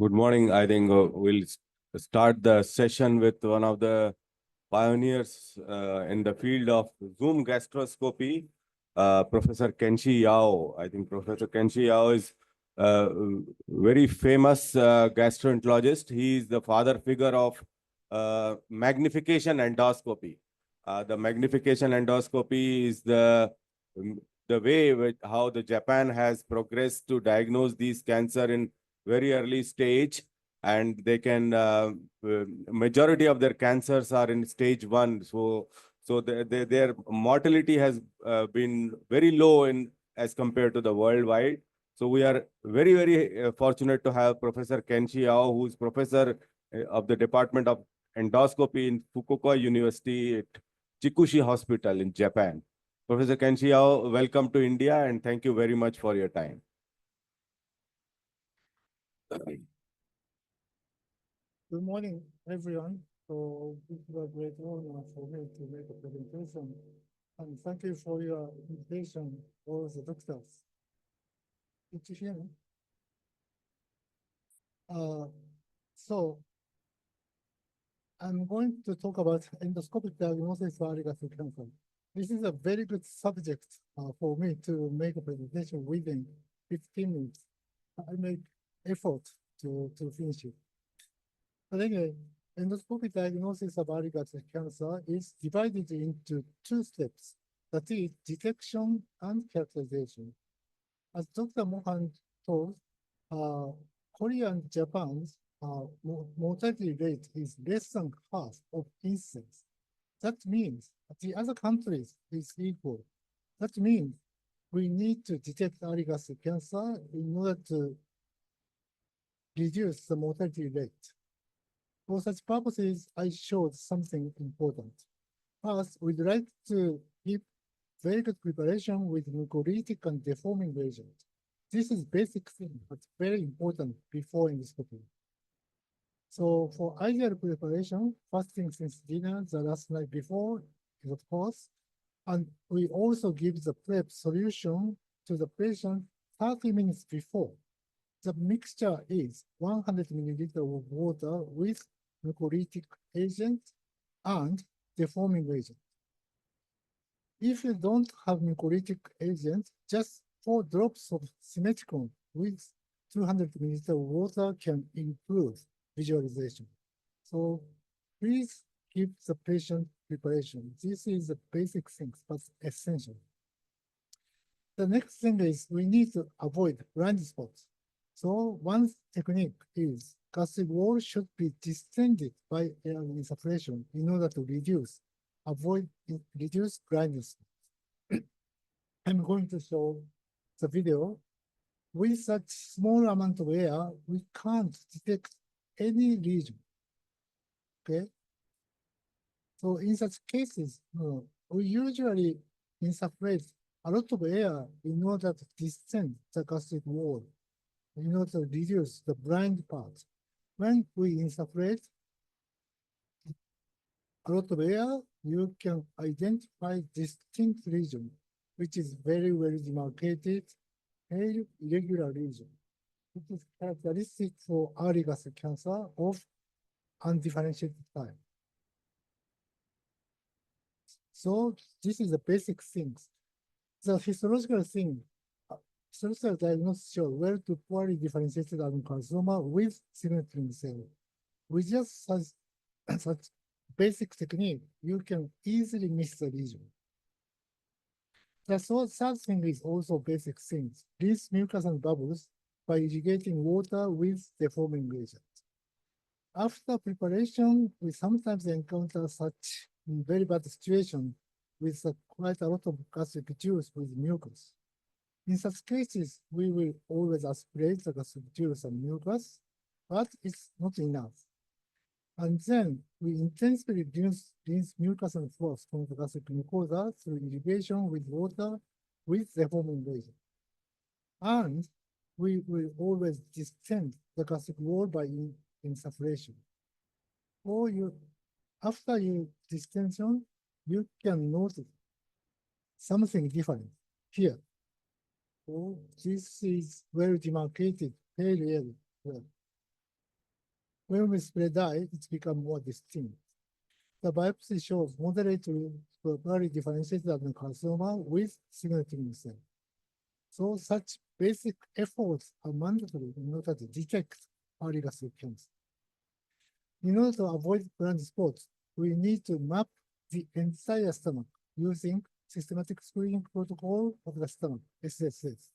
Good morning. I think we'll start the session with one of the pioneers in the field of Zoom gastroscopy, Professor Kenshi Yao. I think Professor Kenshi Yao is a very famous gastroenterologist. He is the father figure of magnification endoscopy. The magnification endoscopy is the way with how the Japan has progressed to diagnose these cancer in very early stage, and they can majority of their cancers are in stage 1. So their mortality has been very low in as compared to the worldwide. So we are very fortunate to have Professor Kenshi Yao, who is professor of the Department of Endoscopy in Fukuoka University at Chikushi Hospital in Japan. Professor Kenshi Yao, welcome to India, and thank you very much for your time. Good morning, everyone. So this is a great honor for me to make a presentation. And thank you for your invitation, all the doctors. Did you hear me? So I'm going to talk about endoscopic diagnosis for gastric cancer. This is a very good subject for me to make a presentation within 15 minutes. I make effort to finish it. But anyway, endoscopic diagnosis of early gastric cancer is divided into two steps, that is, detection and characterization. As Dr. Mohan told, Korea and Japan's mortality rate is less than half of incidence. That means the other countries is equal. That means we need to detect early gastric cancer in order to reduce the mortality rate. For such purposes, I showed something important. First, we'd like to give very good preparation with mucolytic and deforming agent. This is basic thing, but very important before endoscopy. So for ideal preparation, fasting since dinner the last night before is of course, and we also give the prep solution to the patient 30 minutes before. The mixture is 100 milliliters of water with mucolytic agent and deforming agent. If you don't have mucolytic agent, just 4 drops of simethicone with 200 milliliters of water can improve visualization. So please keep the patient preparation. This is the basic things, but essential. The next thing is we need to avoid blind spots. So one technique is gastric wall should be distended by air insufflation in order to reduce blindness. I'm going to show the video. With such small amount of air, we can't detect any lesion. Okay. So in such cases, we usually insufflate a lot of air in order to distend the gastric wall, in order to reduce the blind part. When we insufflate a lot of air, you can identify distinct region, which is very well demarcated, pale irregular region. It is characteristic for early gastric cancer of undifferentiated type. So this is the basic things. The histological thing, histological diagnosis show well to poorly differentiated adenocarcinoma with signature cell. With just such basic technique, you can easily miss the lesion. The third thing is also basic things. Release mucus and bubbles by irrigating water with deforming agent. After preparation, we sometimes encounter such very bad situation with quite a lot of gastric juice with mucus. In such cases, we will always aspirate the gastric juice and mucus, but it's not enough. And then we intensely rinse mucus and froth from the gastric mucosa through irrigation with water with deforming agent. And we will always distend the gastric wall by insufflation. Or after you distension, you can notice something different here. So this is well demarcated pale area. When we spray dye, it's become more distinct. The biopsy shows moderately properly differentiated adenocarcinoma with signature cell. So such basic efforts are mandatory in order to detect early gastric cancer. In order to avoid blind spots, we need to map the entire stomach using systematic screening protocol of the stomach, SSS.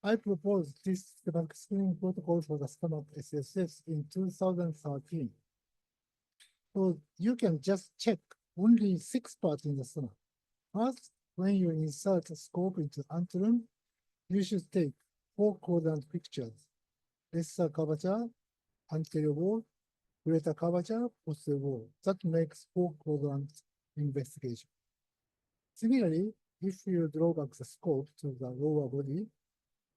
I proposed this systematic screening protocol for the stomach SSS in 2013. So you can just check only 6 parts in the stomach. First, when you insert a scope into antrum, you should take 4 quadrant pictures: lesser curvature, anterior wall, greater curvature, posterior wall. That makes 4 quadrant investigation. Similarly, if you draw back the scope to the lower body,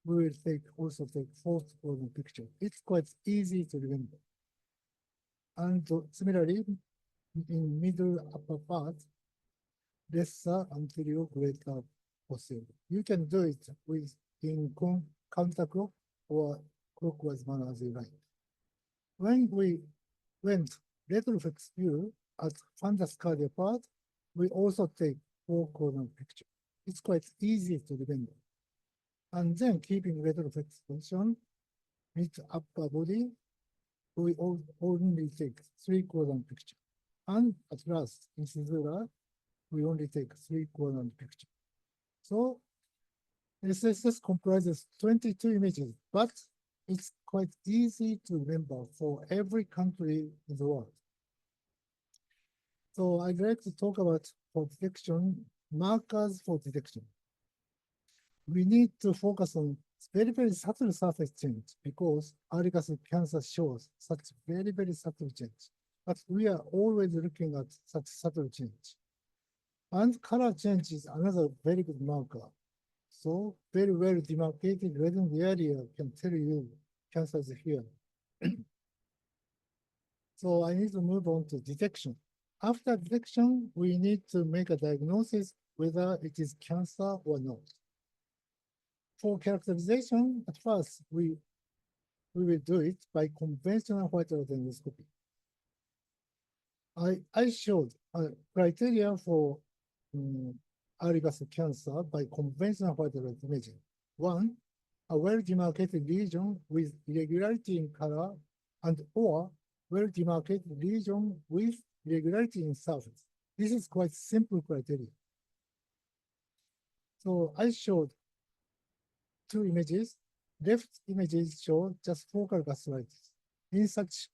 we will also take 4th quadrant picture. It's quite easy to remember. And similarly, in middle upper part, lesser anterior, greater posterior. You can do it with in counterclock or clockwise manner as you like. When we went retroflex view at fundus cardia part, we also take 4 quadrant picture. It's quite easy to remember. And then keeping retroflex position, mid upper body, we only take 3 quadrant picture. And at last, in Sizura, we only take 3 quadrant picture. So SSS comprises 22 images, but it's quite easy to remember for every country in the world. So I'd like to talk about for detection, markers for detection. We need to focus on very, very subtle surface change because early gastric cancer shows such very, very subtle change. But we are always looking at such subtle change. And color change is another very good marker. So very well demarcated red in the area can tell you cancer is here. So I need to move on to detection. After detection, we need to make a diagnosis whether it is cancer or not. For characterization, at first, we will do it by conventional white light endoscopy. I showed a criteria for early gastric cancer by conventional white light imaging. One, a well-demarcated lesion with irregularity in color and or well-demarcated lesion with irregularity in surface. This is quite simple criteria. So I showed 2 images. Left images show just focal gastritis. In such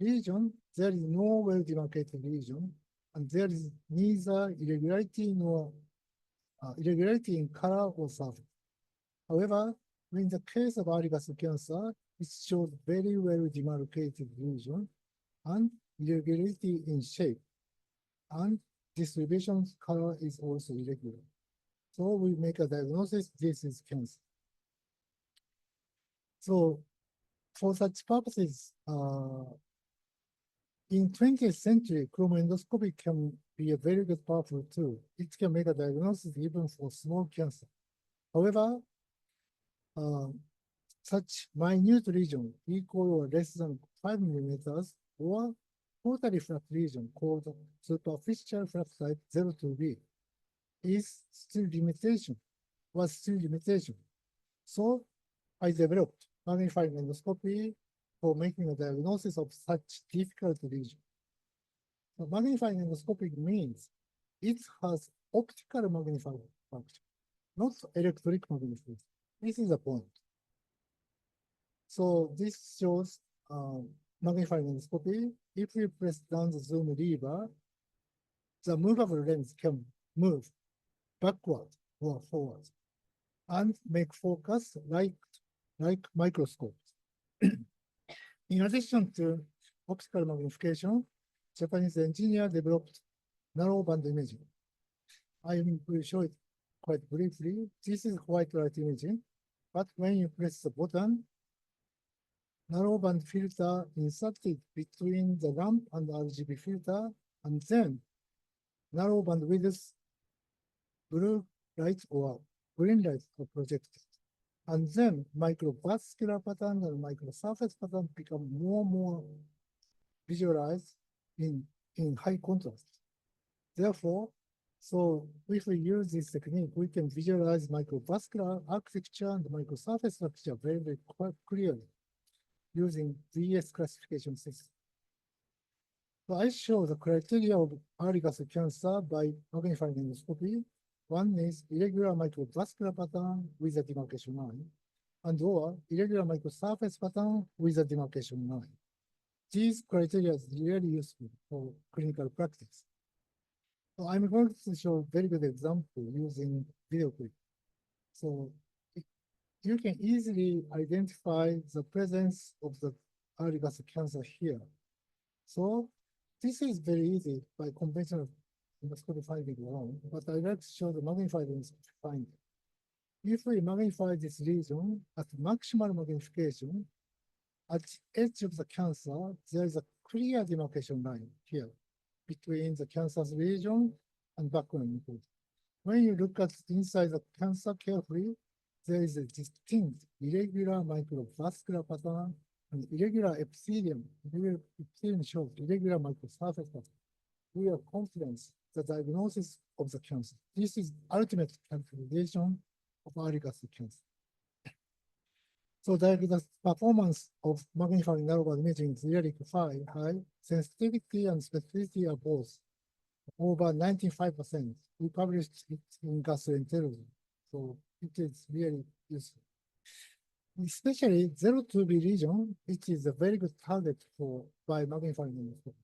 region, there is no well-demarcated region, and there is neither irregularity nor irregularity in color or surface. However, in the case of early gastric cancer, it shows very well demarcated region and irregularity in shape, and distribution color is also irregular. So we make a diagnosis, this is cancer. So for such purposes, in 20th century, chromoendoscopy can be a very good powerful tool. It can make a diagnosis even for small cancer. However, such minute region equal or less than 5 millimeters or totally flat region called superficial flat type 0 to B is still limitation, was still limitation. So I developed magnifying endoscopy for making a diagnosis of such difficult region. So magnifying endoscopic means it has optical magnifying function, not electric magnification. This is the point. So this shows magnifying endoscopy. If we press down the zoom lever, the movable lens can move backward or forward and make focus like microscopes. In addition to optical magnification, Japanese engineer developed narrowband imaging. I will show it quite briefly. This is white light imaging, but when you press the button, narrowband filter inserted between the lamp and the RGB filter, and then narrowband width blue light or green light are projected. And then microvascular pattern and microsurface pattern become more and more visualized in high contrast. Therefore, so if we use this technique, we can visualize microvascular architecture and microsurface structure very, very clearly using VS classification system. So I show the criteria of early gastric cancer by magnifying endoscopy. One is irregular microvascular pattern with a demarcation line, and or irregular microsurface pattern with a demarcation line. These criteria is really useful for clinical practice. So I'm going to show a very good example using video clip. So you can easily identify the presence of the early gastric cancer here. So this is very easy by conventional endoscopic finding alone, but I'd like to show the magnified endoscopic finding. If we magnify this region at maximal magnification, at the edge of the cancer, there is a clear demarcation line here between the cancer's region and background node. When you look at inside the cancer carefully, there is a distinct irregular microvascular pattern and irregular epithelium. Irregular epithelium shows irregular microsurface pattern. We are confident the diagnosis of the cancer. This is ultimate characterization of early gastric cancer. So the performance of magnifying narrowband imaging is really high. Sensitivity and specificity are both over 95%. We published it in gastroenterology, so it is really useful. Especially 0-2B region, which is a very good target for by magnifying endoscopy.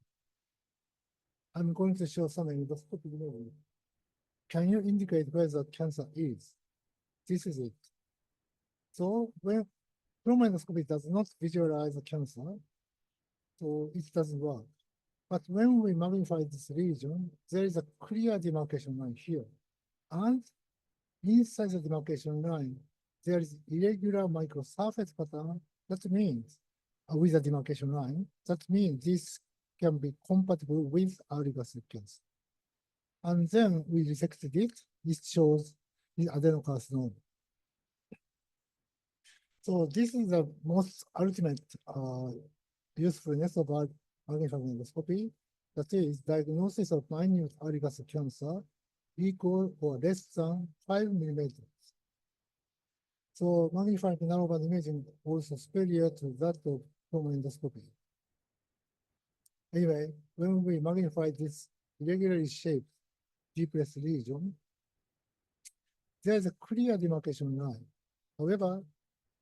I'm going to show some endoscopic imaging. Can you indicate where the cancer is? This is it. So when endoscopy does not visualize the cancer, so it doesn't work. But when we magnify this region, there is a clear demarcation line here. And inside the demarcation line, there is irregular microsurface pattern. That means, with a demarcation line, that means this can be compatible with early gastric cancer. And then we resected it. It shows the adenocarcinoma. So this is the most ultimate usefulness of our magnifying endoscopy. That is, diagnosis of minute early gastric cancer equal or less than 5 millimeters. So magnifying narrowband imaging also superior to that of common endoscopy. Anyway, when we magnify this irregularly shaped depressed region, there is a clear demarcation line. However,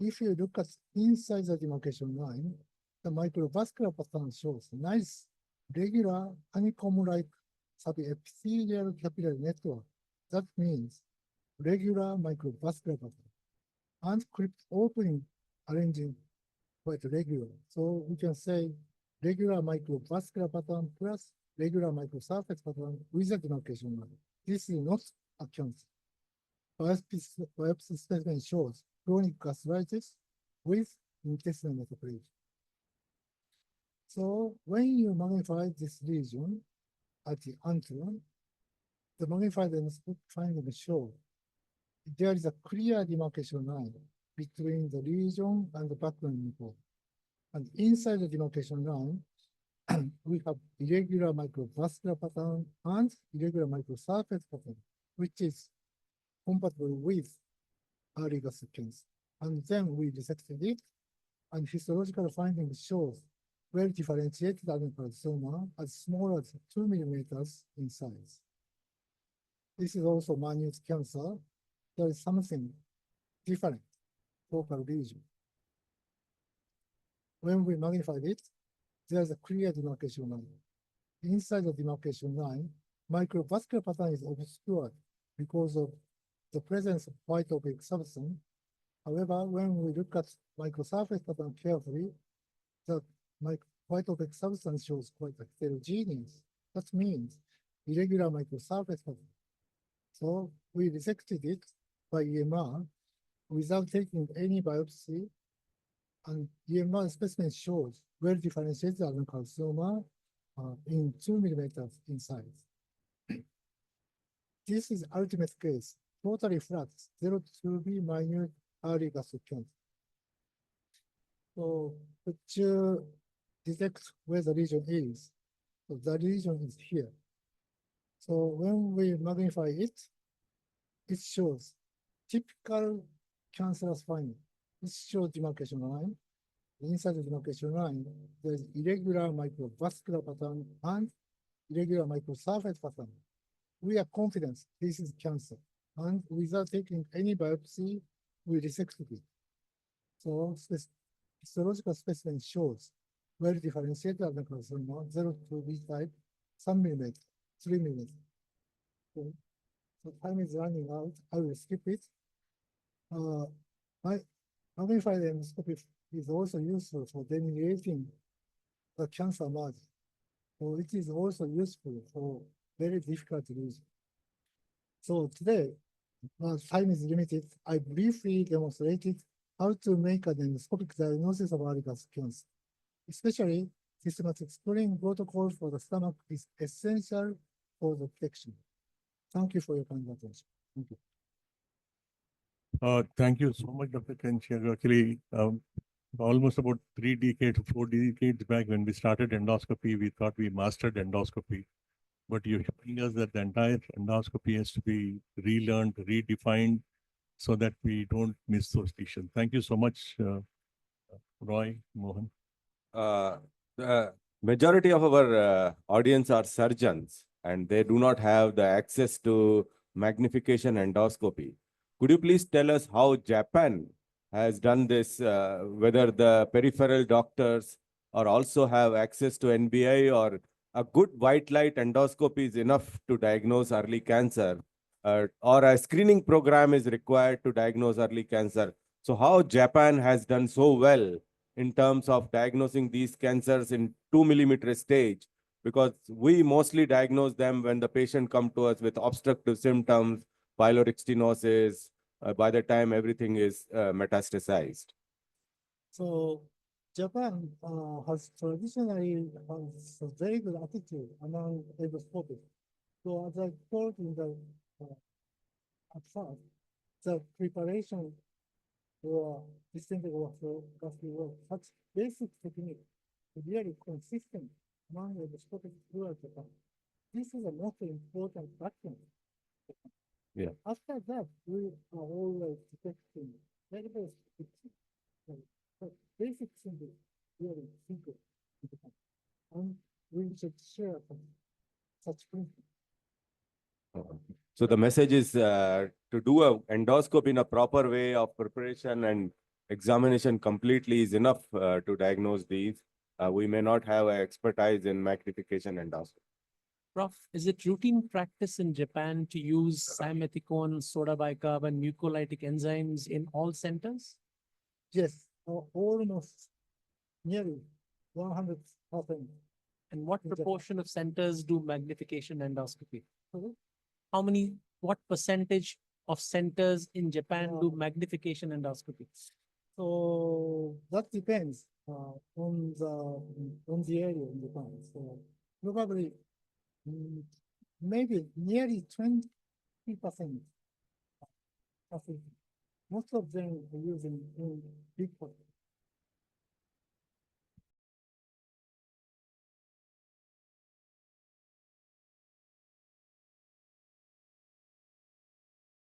if you look at inside the demarcation line, the microvascular pattern shows nice regular honeycomb-like subepithelial capillary network. That means regular microvascular pattern and crypt opening arranging quite regular. So we can say regular microvascular pattern plus regular microsurface pattern with a demarcation line. This is not a cancer. Biopsy specimen shows chronic gastritis with intestinal metaplasia. So when you magnify this region at the antrum, the magnified endoscopic findings show there is a clear demarcation line between the region and the background nipple. And inside the demarcation line, we have irregular microvascular pattern and irregular microsurface pattern, which is compatible with early gastric cancer. And then we resected it, and histological findings shows well differentiated adenocarcinoma as small as 2 millimeters in size. This is also minute cancer. There is something different focal region. When we magnified it, there is a clear demarcation line. Inside the demarcation line, microvascular pattern is obscured because of the presence of white opaque substance. However, when we look at microsurface pattern carefully, the white opaque substance shows quite heterogeneous. That means irregular microsurface pattern. So we resected it by EMR without taking any biopsy, and EMR specimen shows well differentiated adenocarcinoma in 2 millimeters in size. This is ultimate case, totally flat, 0-2B minute early gastric cancer. So to detect where the lesion is, so the lesion is here. So when we magnify it, it shows typical cancerous finding. It shows demarcation line. Inside the demarcation line, there's irregular microvascular pattern and irregular microsurface pattern. We are confident this is cancer. And without taking any biopsy, we resect it. So histological specimen shows well differentiated adenocarcinoma, 0 to B type, 3 millimeters. So time is running out. I will skip it. My magnified endoscopy is also useful for delineating the cancer margin. So it is also useful for very difficult regions. So today, time is limited. I briefly demonstrated how to make an endoscopic diagnosis of early gastric cancer. Especially, systematic screening protocol for the stomach is essential for the detection. Thank you for your kind attention. Thank you. Thank you so much, Dr. Kenshi. Actually, almost about 3 decades, 4 decades back when we started endoscopy, we thought we mastered endoscopy. But you're showing us that the entire endoscopy has to be relearned, redefined, so that we don't miss those lesions. Thank you so much, Roy, Mohan. The majority of our audience are surgeons and they do not have the access to magnification endoscopy. Could you please tell us how Japan has done this, whether the peripheral doctors or also have access to NBI, or a good white light endoscopy is enough to diagnose early cancer, or a screening program is required to diagnose early cancer? So how Japan has done so well in terms of diagnosing these cancers in 2 millimeter stage, because we mostly diagnose them when the patient come to us with obstructive symptoms, pyloric stenosis, by the time everything is metastasized. So Japan has traditionally has a very good attitude among endoscopists. So as I told in the at first, the preparation for distinctive workflow, gastric work, such basic technique is really consistent among endoscopic throughout Japan. This is a most important factor. Yeah. After that, we are always detecting very basic, basic things really simple. And we should share such principles. So the message is to do a endoscopy in a proper way of preparation and examination completely is enough to diagnose these. We may not have expertise in magnification endoscopy. Prof, is it routine practice in Japan to use simethicone, soda bicarb, and mucolytic enzymes in all centers? Yes, almost nearly 100%. And what in Japan. proportion of centers do magnification endoscopy? Mhm. What percentage of centers in Japan do magnification endoscopy? So that depends on the area in Japan. So probably maybe nearly 20%. Most of them are using in big pot.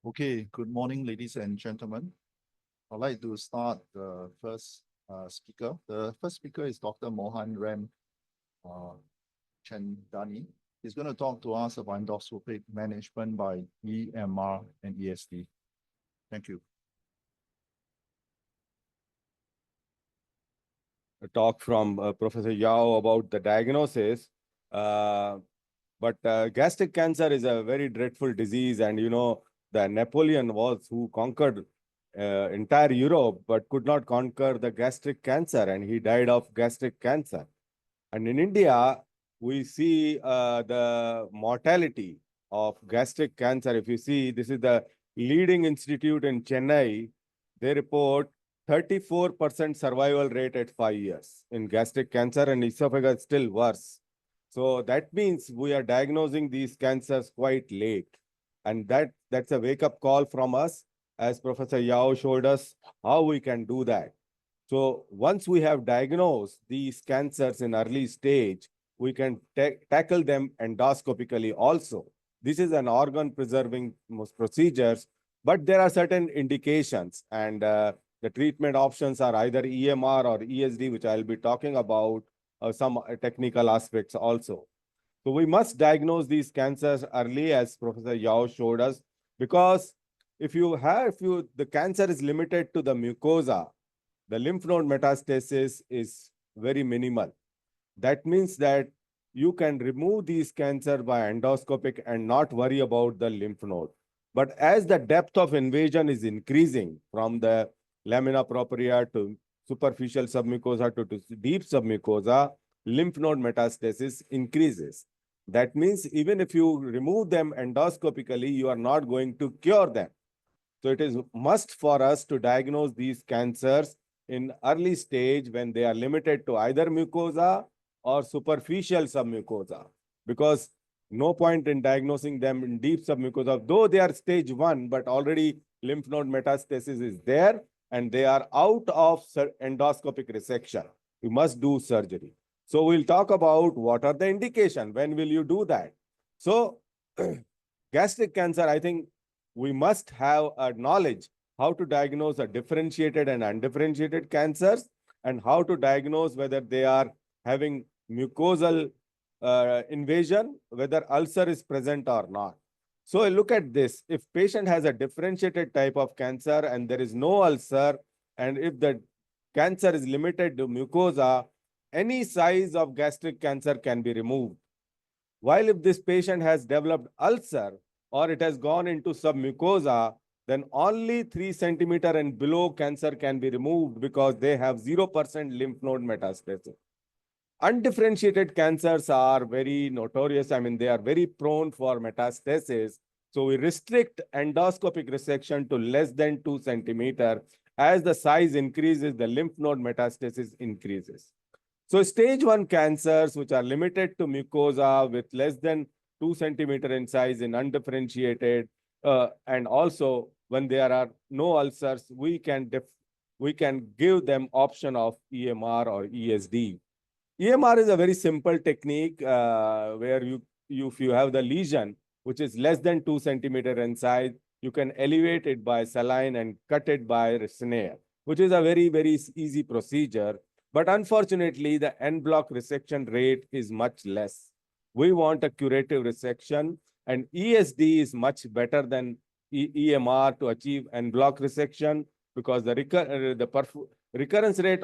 Okay, good morning, ladies and gentlemen. I'd like to start the first speaker. The first speaker is Dr. Mohan Ramchandani. He's going to talk to us about endoscopic management by EMR and ESD. Thank you. A talk from Professor Yao about the diagnosis. But gastric cancer is a very dreadful disease, and you know, the Napoleon was who conquered entire Europe, but could not conquer the gastric cancer, and he died of gastric cancer. And in India, we see the mortality of gastric cancer. If you see, this is the leading institute in Chennai. They report 34% survival rate at 5 years in gastric cancer, and esophagus still worse. So that means we are diagnosing these cancers quite late. And that's a wake-up call from us. as Professor Yao showed us, how we can do that. So once we have diagnosed these cancers in early stage, we can tackle them endoscopically also. This is an organ preserving procedures, but there are certain indications, and the treatment options are either EMR or ESD, which I'll be talking about, some technical aspects also. So we must diagnose these cancers early, as Professor Yao showed us, because if the cancer is limited to the mucosa, the lymph node metastasis is very minimal. That means that you can remove these cancer by endoscopic and not worry about the lymph node. But as the depth of invasion is increasing from the lamina propria to superficial submucosa to deep submucosa, lymph node metastasis increases. That means even if you remove them endoscopically, you are not going to cure them. So it is must for us to diagnose these cancers in early stage when they are limited to either mucosa or superficial submucosa, because no point in diagnosing them in deep submucosa, though they are stage 1, but already lymph node metastasis is there and they are out of endoscopic resection. You must do surgery. So we'll talk about what are the indication, when will you do that. So gastric cancer, I think we must have a knowledge how to diagnose a differentiated and undifferentiated cancers, and how to diagnose whether they are having mucosal invasion, whether ulcer is present or not. So look at this. If patient has a differentiated type of cancer and there is no ulcer, and if the cancer is limited to mucosa, any size of gastric cancer can be removed. While if this patient has developed ulcer or it has gone into submucosa, then only 3 centimeter and below cancer can be removed because they have 0% lymph node metastasis. Undifferentiated cancers are very notorious. I mean, they are very prone for metastasis. So we restrict endoscopic resection to less than 2 centimeter. As the size increases, the lymph node metastasis increases. So stage 1 cancers, which are limited to mucosa with less than 2 centimeter in size in undifferentiated, and also when there are no ulcers, we can give them option of EMR or ESD. EMR is a very simple technique where if you have the lesion, which is less than 2 centimeter in size, you can elevate it by saline and cut it by snare, which is a very, very easy procedure. But unfortunately, the en bloc resection rate is much less. We want a curative resection, and ESD is much better than EMR to achieve en bloc resection, because the recurrence rate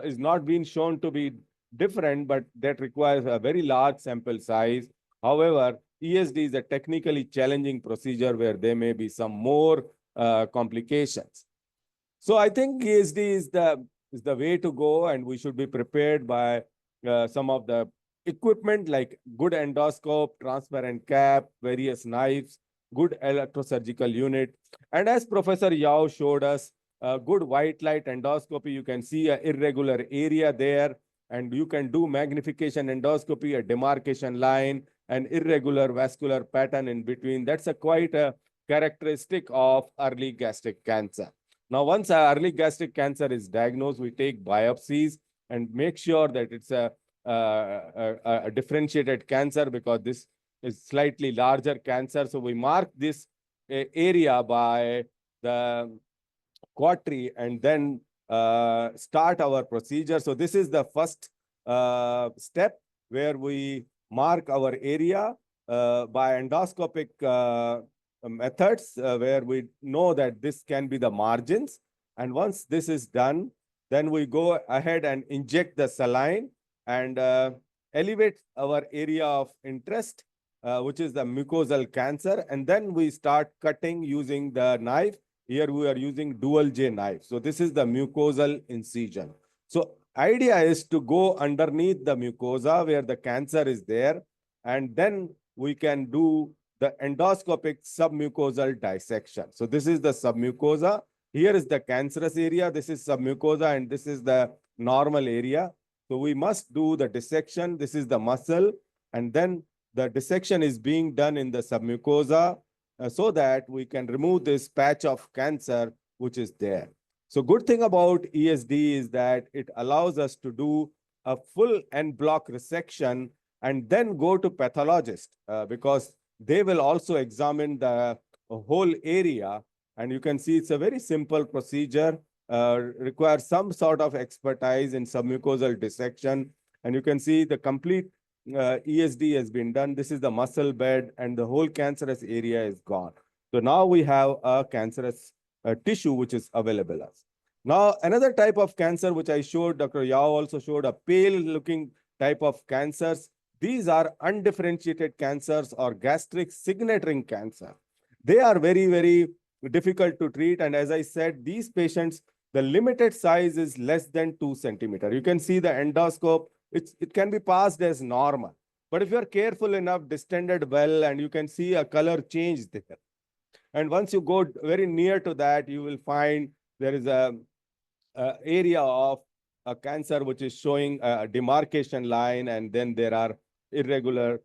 is not being shown to be different, but that requires a very large sample size. However, ESD is a technically challenging procedure where there may be some more complications. So I think ESD is the way to go, and we should be prepared by some of the equipment like good endoscope, transparent cap, various knives, good electrosurgical unit. And as Professor Yao showed us, good white light endoscopy, you can see an irregular area there, and you can do magnification endoscopy, a demarcation line, an irregular vascular pattern in between. That's quite a characteristic of early gastric cancer. Now, once early gastric cancer is diagnosed, we take biopsies and make sure that it's a differentiated cancer, because this is slightly larger cancer. So we mark this area by the quadri and then start our procedure. So this is the first step where we mark our area by endoscopic methods, where we know that this can be the margins. And once this is done, then we go ahead and inject the saline and elevate our area of interest, which is the mucosal cancer. And then we start cutting using the knife. Here we are using dual J knife. So this is the mucosal incision. So idea is to go underneath the mucosa where the cancer is there, and then we can do the endoscopic submucosal dissection. So this is the submucosa. Here is the cancerous area. This is submucosa, and this is the normal area. So we must do the dissection. This is the muscle, and then the dissection is being done in the submucosa. so that we can remove this patch of cancer which is there. So good thing about ESD is that it allows us to do a full en bloc resection and then go to pathologist because they will also examine the whole area. And you can see it's a very simple procedure, requires some sort of expertise in submucosal dissection. And you can see the complete ESD has been done. This is the muscle bed and the whole cancerous area is gone. So now we have a cancerous tissue which is available us. Now, another type of cancer which I showed, Dr. Yao also showed, a pale looking type of cancers. These are undifferentiated cancers or gastric signet ring cancer. They are very, very difficult to treat. And as I said, these patients, the limited size is less than 2 centimeters. You can see the endoscope, it can be passed as normal. But if you're careful enough, distended well, and you can see a color change there. And once you go very near to that, you will find there is a area of a cancer which is showing a demarcation line, and then there are irregular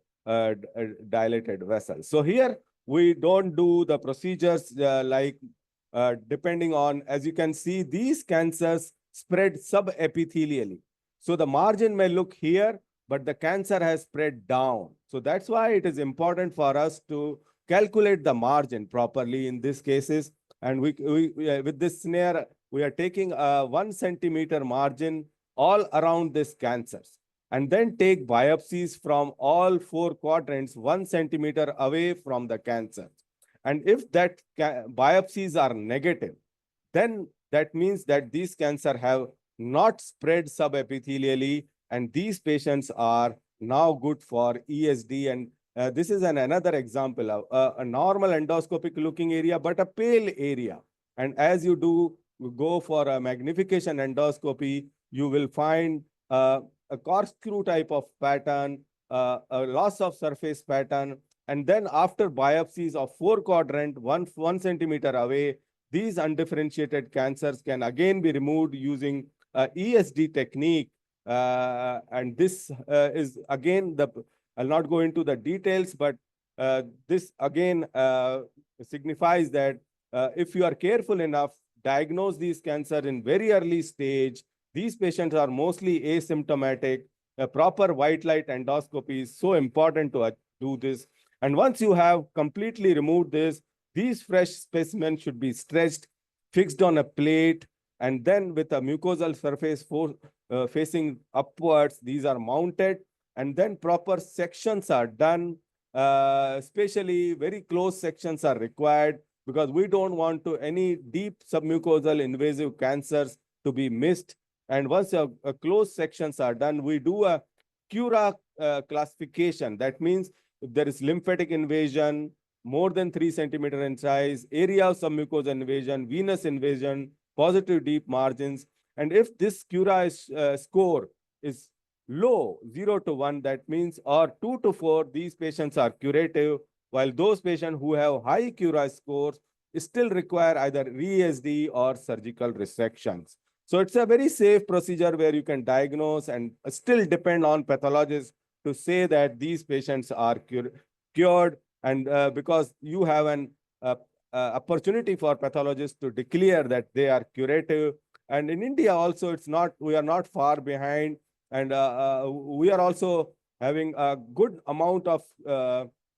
dilated vessels. So here we don't do the procedures depending on, as you can see, these cancers spread subepithelially. So the margin may look here, but the cancer has spread down. So that's why it is important for us to calculate the margin properly in these cases. And with this snare, we are taking a 1 centimeter margin all around these cancers and then take biopsies from all 4 quadrants 1 centimeter away from the cancer. And if that biopsies are negative, then that means that these cancers have not spread subepithelially, and these patients are now good for ESD. And this is another example of a normal endoscopic looking area, but a pale area. And as you go for a magnification endoscopy, you will find a corkscrew type of pattern, a loss of surface pattern. And then after biopsies of 4 quadrant, 1 centimeter away, these undifferentiated cancers can again be removed using ESD technique. And this is again, I'll not go into the details, but this again signifies that if you are careful enough, diagnose these cancers in very early stage. These patients are mostly asymptomatic. A proper white light endoscopy is so important to do this. And once you have completely removed this, these fresh specimens should be stretched, fixed on a plate, and then with a mucosal surface facing upwards, these are mounted, and then proper sections are done. Especially very close sections are required because we don't want any deep submucosal invasive cancers to be missed. And once close sections are done, we do a Cura classification. That means if there is lymphatic invasion, more than 3 centimeters in size, area of submucosal invasion, venous invasion, positive deep margins. And if this Cura score is low, 0 to 1, that means, or 2 to 4, these patients are curative, while those patients who have high Cura scores still require either re-ESD or surgical resections. So it's a very safe procedure where you can diagnose and still depend on pathologists to say that these patients are cured. And because you have an opportunity for pathologists to declare that they are curative. And in India also, we are not far behind. And we are also having a good amount of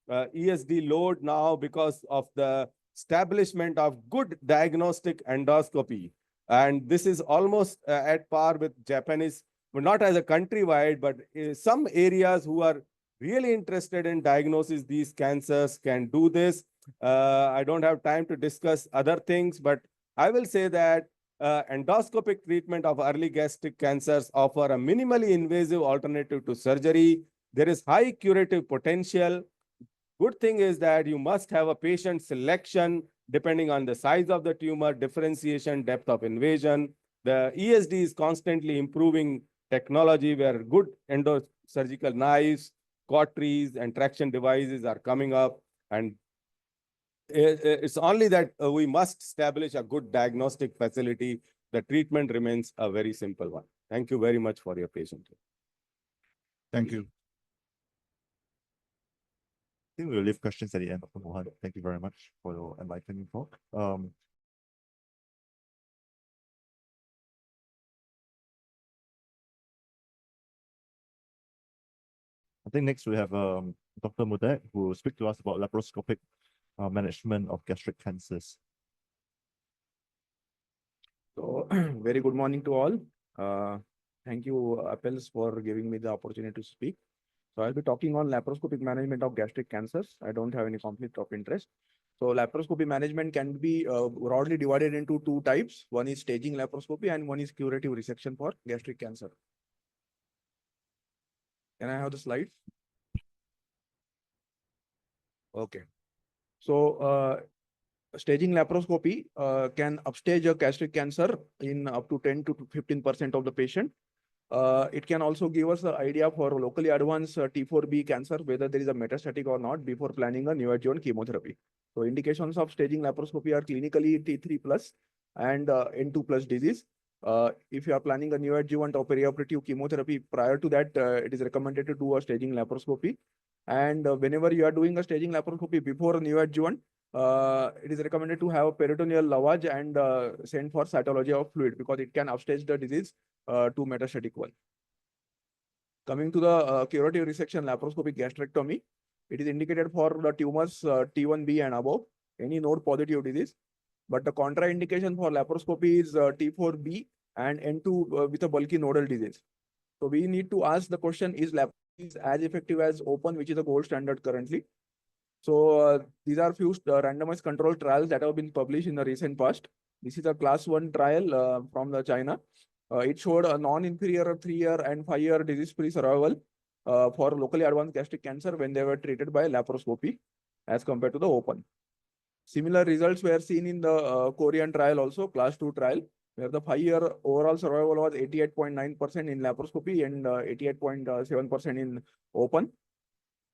ESD load now because of the establishment of good diagnostic endoscopy. And this is almost at par with Japanese, but not as a countrywide, but some areas who are really interested in diagnosis these cancers can do this. I don't have time to discuss other things, but I will say that endoscopic treatment of early gastric cancers offer a minimally invasive alternative to surgery. There is high curative potential. Good thing is that you must have a patient selection depending on the size of the tumor, differentiation, depth of invasion. The ESD is constantly improving technology where good endosurgical knives, cauteries, and traction devices are coming up. And it's only that we must establish a good diagnostic facility. The treatment remains a very simple one. Thank you very much for your patience. Thank you. think we'll leave questions at the end, Dr. Mohan. Thank you very much for your enlightening talk. I think next we have Dr. Modak, who will speak to us about laparoscopic management of gastric cancers. So, very good morning to all. Thank you, Apels, for giving me the opportunity to speak. So, I'll be talking on laparoscopic management of gastric cancers. I don't have any conflict of interest. So, laparoscopy management can be broadly divided into two types. One is staging laparoscopy and one is curative resection for gastric cancer. Can I have the slide? Okay. So, staging laparoscopy can upstage a gastric cancer in up to 10 to 15% of the patient. It can also give us the idea for locally advanced T4B cancer, whether there is a metastatic or not before planning a neoadjuvant chemotherapy. So indications of staging laparoscopy are clinically T3 plus and N2 plus disease. If you are planning a neoadjuvant or perioperative chemotherapy, prior to that, it is recommended to do a staging laparoscopy. And whenever you are doing a staging laparoscopy before a neoadjuvant, it is recommended to have a peritoneal lavage and send for cytology of fluid because it can upstage the disease to metastatic one. Coming to the curative resection laparoscopic gastrectomy, it is indicated for the tumors T1B and above, any node positive disease. But the contraindication for laparoscopy is T4B and N2 with a bulky nodal disease. So we need to ask the question, is laparoscopy as effective as open, which is the gold standard currently? So these are few randomized controlled trials that have been published in the recent past. This is a class 1 trial from the China. It showed a non-inferior 3-year and 5-year disease-free survival for locally advanced gastric cancer when they were treated by laparoscopy as compared to the open. Similar results were seen in the Korean trial also, class 2 trial, where the 5-year overall survival was 88.9% in laparoscopy and 88.7% in open.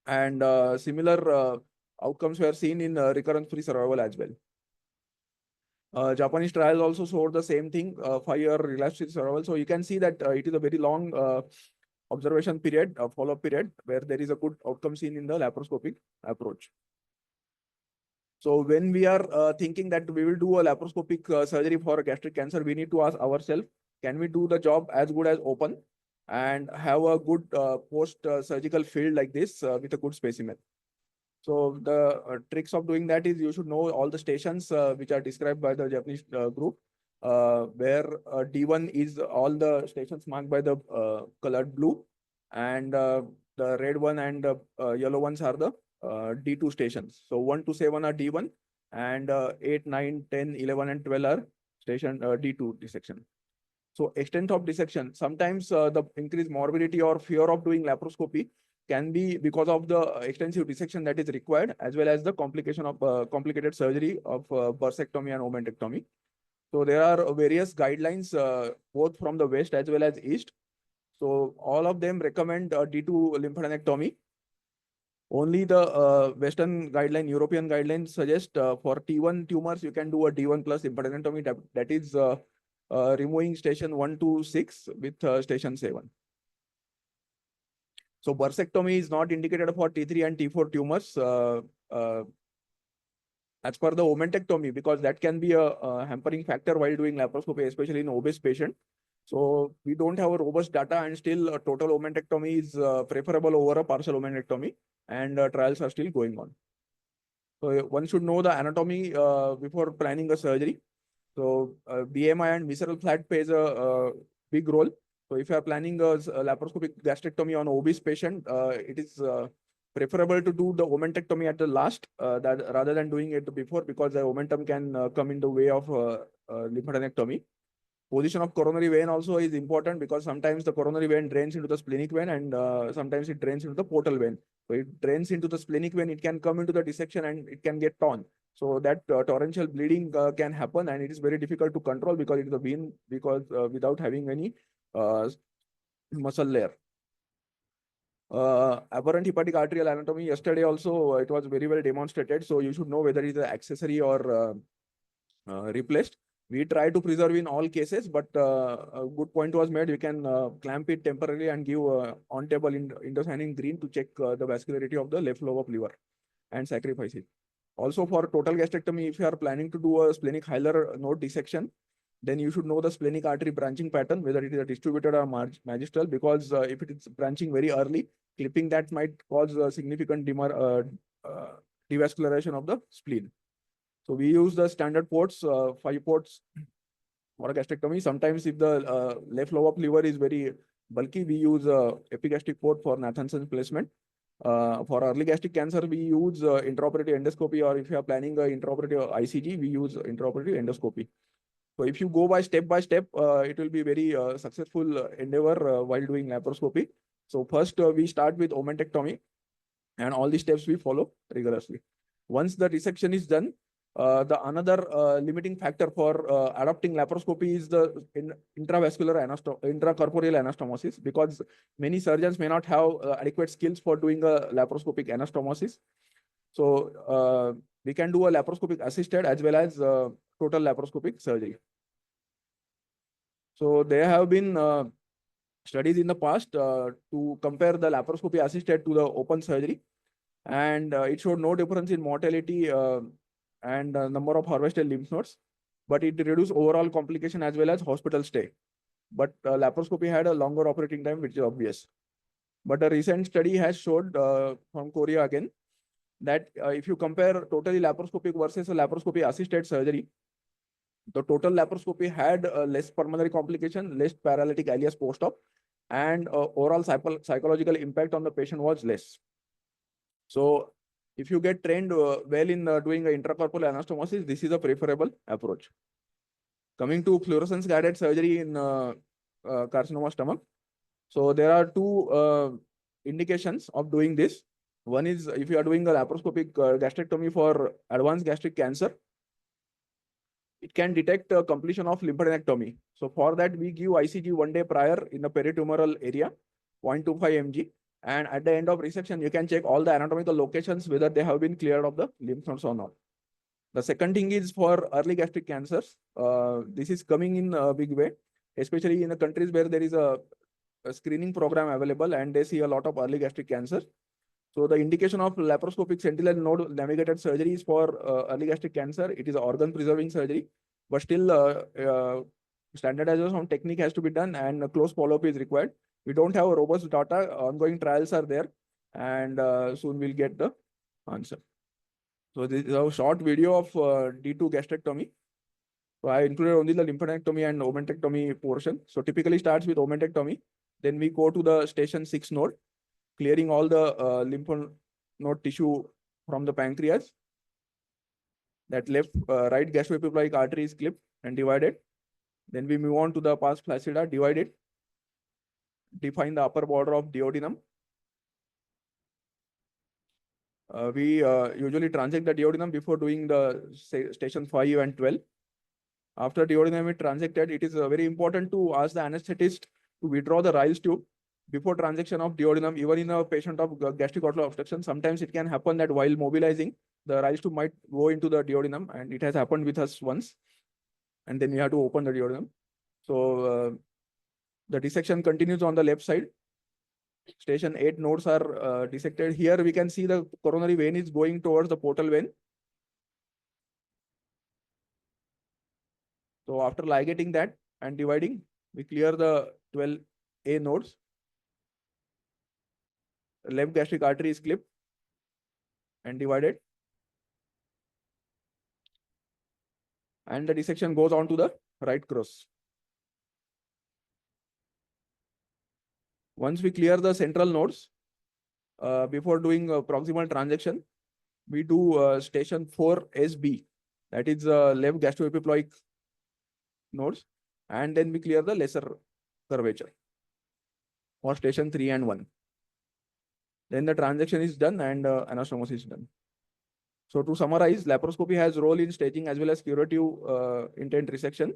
And similar outcomes were seen in recurrence-free survival as well. Japanese trials also showed the same thing, 5-year relapse-free survival. So you can see that it is a very long observation period, follow-up period, where there is a good outcome seen in the laparoscopic approach. So when we are thinking that we will do a laparoscopic surgery for gastric cancer, we need to ask ourselves, can we do the job as good as open and have a good post-surgical field like this with a good specimen? So the tricks of doing that is you should know all the stations which are described by the Japanese group, where D1 is all the stations marked by the colored blue, and the red one and yellow ones are the D2 stations. So 1 to 7 are D1 and 8, 9, 10, 11 and 12 are station D2 dissection. So extent of dissection, sometimes the increased morbidity or fear of doing laparoscopy can be because of the extensive dissection that is required, as well as the complication of complicated surgery of bursectomy and omentectomy. So there are various guidelines, both from the West as well as East. So all of them recommend D2 lymphadenectomy. Only the Western guideline, European guidelines suggest for T1 tumors, you can do a D1 plus lymphadenectomy. That is removing station 1 to 6 with station 7. So bursectomy is not indicated for T3 and T4 tumors as per the omentectomy, because that can be a hampering factor while doing laparoscopy, especially in obese patient. So we don't have a robust data, and still a total omentectomy is preferable over a partial omentectomy, and trials are still going on. So one should know the anatomy before planning a surgery. So BMI and visceral fat plays a big role. So if you are planning a laparoscopic gastrectomy on obese patient, it is preferable to do the omentectomy at the last rather than doing it before, because the omentum can come in the way of lymphadenectomy. Position of coronary vein also is important, because sometimes the coronary vein drains into the splenic vein and sometimes it drains into the portal vein. So it drains into the splenic vein, it can come into the dissection and it can get torn. So that torrential bleeding can happen, and it is very difficult to control because it is a vein, because without having any muscle layer. Aberrant hepatic arterial anatomy, yesterday also it was very well demonstrated. So you should know whether it is accessory or replaced. We try to preserve in all cases, but a good point was made. We can clamp it temporarily and give on-table indocyanine green to check the vascularity of the left lobe of liver. and sacrifice it. Also for total gastrectomy, if you are planning to do a splenic hilar node dissection, then you should know the splenic artery branching pattern, whether it is a distributed or magistral, because if it is branching very early, clipping that might cause a significant devascularization of the spleen. So we use the standard ports, 5 ports for a gastrectomy. Sometimes if the left lobe liver is very bulky, we use epigastric port for Nathanson's placement. For early gastric cancer, we use intraoperative endoscopy, or if you are planning intraoperative ICG, we use intraoperative endoscopy. So if you go by step, it will be very successful endeavor while doing laparoscopy. So first we start with omentectomy, and all the steps we follow rigorously. Once the resection is done, the another limiting factor for adopting laparoscopy is the intracorporeal anastomosis, because many surgeons may not have adequate skills for doing a laparoscopic anastomosis. So we can do a laparoscopic assisted as well as total laparoscopic surgery. So there have been studies in the past to compare the laparoscopy assisted to the open surgery, and it showed no difference in mortality and number of harvested lymph nodes, but it reduced overall complication as well as hospital stay. But laparoscopy had a longer operating time, which is obvious. But a recent study has showed from Korea again that if you compare totally laparoscopic versus a laparoscopy assisted surgery, the total laparoscopy had less pulmonary complication, less paralytic alias post-op, and overall psychological impact on the patient was less. So if you get trained well in doing intracorporeal anastomosis, this is a preferable approach. Coming to fluorescence guided surgery in carcinoma stomach. So there are two indications of doing this. One is if you are doing a laparoscopic gastrectomy for advanced gastric cancer, it can detect completion of lymphadenectomy. So for that, we give ICG 1 day prior in the peritumoral area, 0.25 mg. And at the end of resection, you can check all the anatomical locations, whether they have been cleared of the lymph nodes or not. The second thing is for early gastric cancers. This is coming in a big way, especially in the countries where there is a screening program available and they see a lot of early gastric cancer. So the indication of laparoscopic sentinel node navigated surgery is for early gastric cancer. It is organ preserving surgery, but still standardization on technique has to be done and a close follow-up is required. We don't have a robust data. Ongoing trials are there, and soon we'll get the answer. So this is a short video of D2 gastrectomy. So I included only the lymphadenectomy and omentectomy portion. So typically starts with omentectomy. Then we go to the station 6 node, clearing all the lymph node tissue from the pancreas. That left right gastroepiploic artery is clipped and divided. Then we move on to the pars flaccida, divide it, define the upper border of duodenum. We usually transect the duodenum before doing the station 5 and 12. After duodenum is transected, it is very important to ask the anesthetist to withdraw the Ryle's tube before transection of duodenum. Even in a patient of gastric outflow obstruction, sometimes it can happen that while mobilizing, the Ryle's tube might go into the duodenum, and it has happened with us once. And then we have to open the duodenum. So the dissection continues on the left side. Station 8 nodes are dissected. Here we can see the coronary vein is going towards the portal vein. So after ligating that and dividing, we clear the 12A nodes. The left gastric artery is clipped and divided. And the dissection goes on to the right cross. Once we clear the central nodes, before doing proximal transection, we do station 4SB, that is left gastroepiploic nodes, and then we clear the lesser curvature for station 3 and 1. Then the transection is done and anastomosis is done. So to summarize, laparoscopy has role in staging as well as curative intent resection.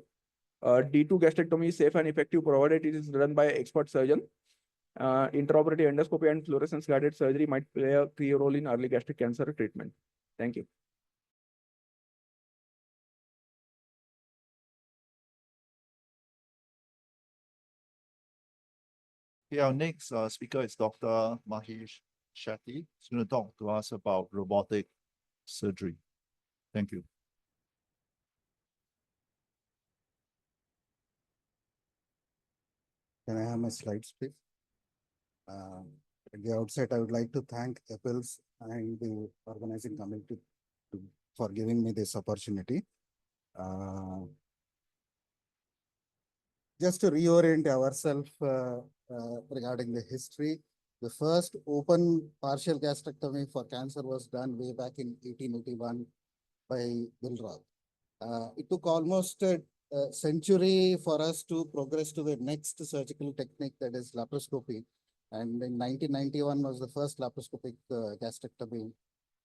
D2 gastrectomy is safe and effective provided it is done by an expert surgeon. Intraoperative endoscopy and fluorescence guided surgery might play a key role in early gastric cancer treatment. Thank you. Okay, our next speaker is Dr. Mahesh. Shetty. He's going to talk to us about robotic surgery. Thank you. Can I have my slides, please? At the outset, I would like to thank Apels and the organizing committee for giving me this opportunity. Just to reorient ourselves regarding the history, the first open partial gastrectomy for cancer was done way back in 1881 by Bill Roth. It took almost a century for us to progress to the next surgical technique, that is laparoscopy. And in 1991 was the first laparoscopic gastrectomy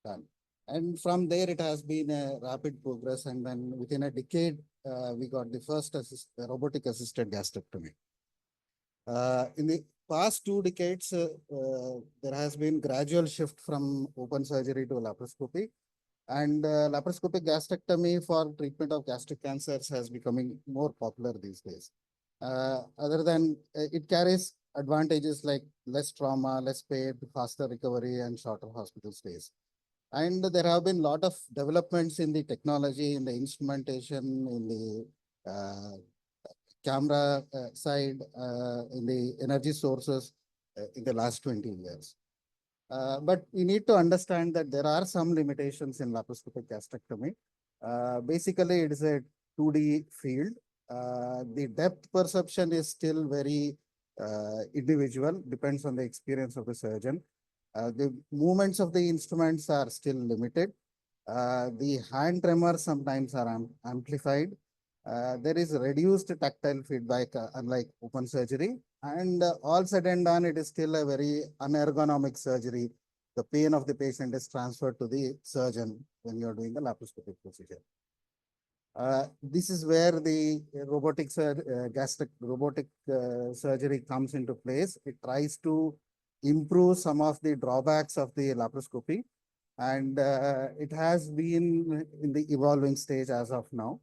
done. And from there, it has been a rapid progress. And then within a decade, we got the first robotic assisted gastrectomy. In the past 2 decades, there has been gradual shift from open surgery to laparoscopy. And laparoscopic gastrectomy for treatment of gastric cancers has becoming more popular these days. Other than it carries advantages like less trauma, less pain, faster recovery, and shorter hospital stays. And there have been a lot of developments in the technology, in the instrumentation, in the camera side, in the energy sources in the last 20 years. But we need to understand that there are some limitations in laparoscopic gastrectomy. Basically, it is a 2D field. The depth perception is still very individual, depends on the experience of the surgeon. The movements of the instruments are still limited. The hand tremors sometimes are amplified. There is reduced tactile feedback, unlike open surgery. And all said and done, it is still a very unergonomic surgery. The pain of the patient is transferred to the surgeon when you are doing the laparoscopic procedure. This is where the robotic surgery comes into place. It tries to improve some of the drawbacks of the laparoscopy, and it has been in the evolving stage as of now.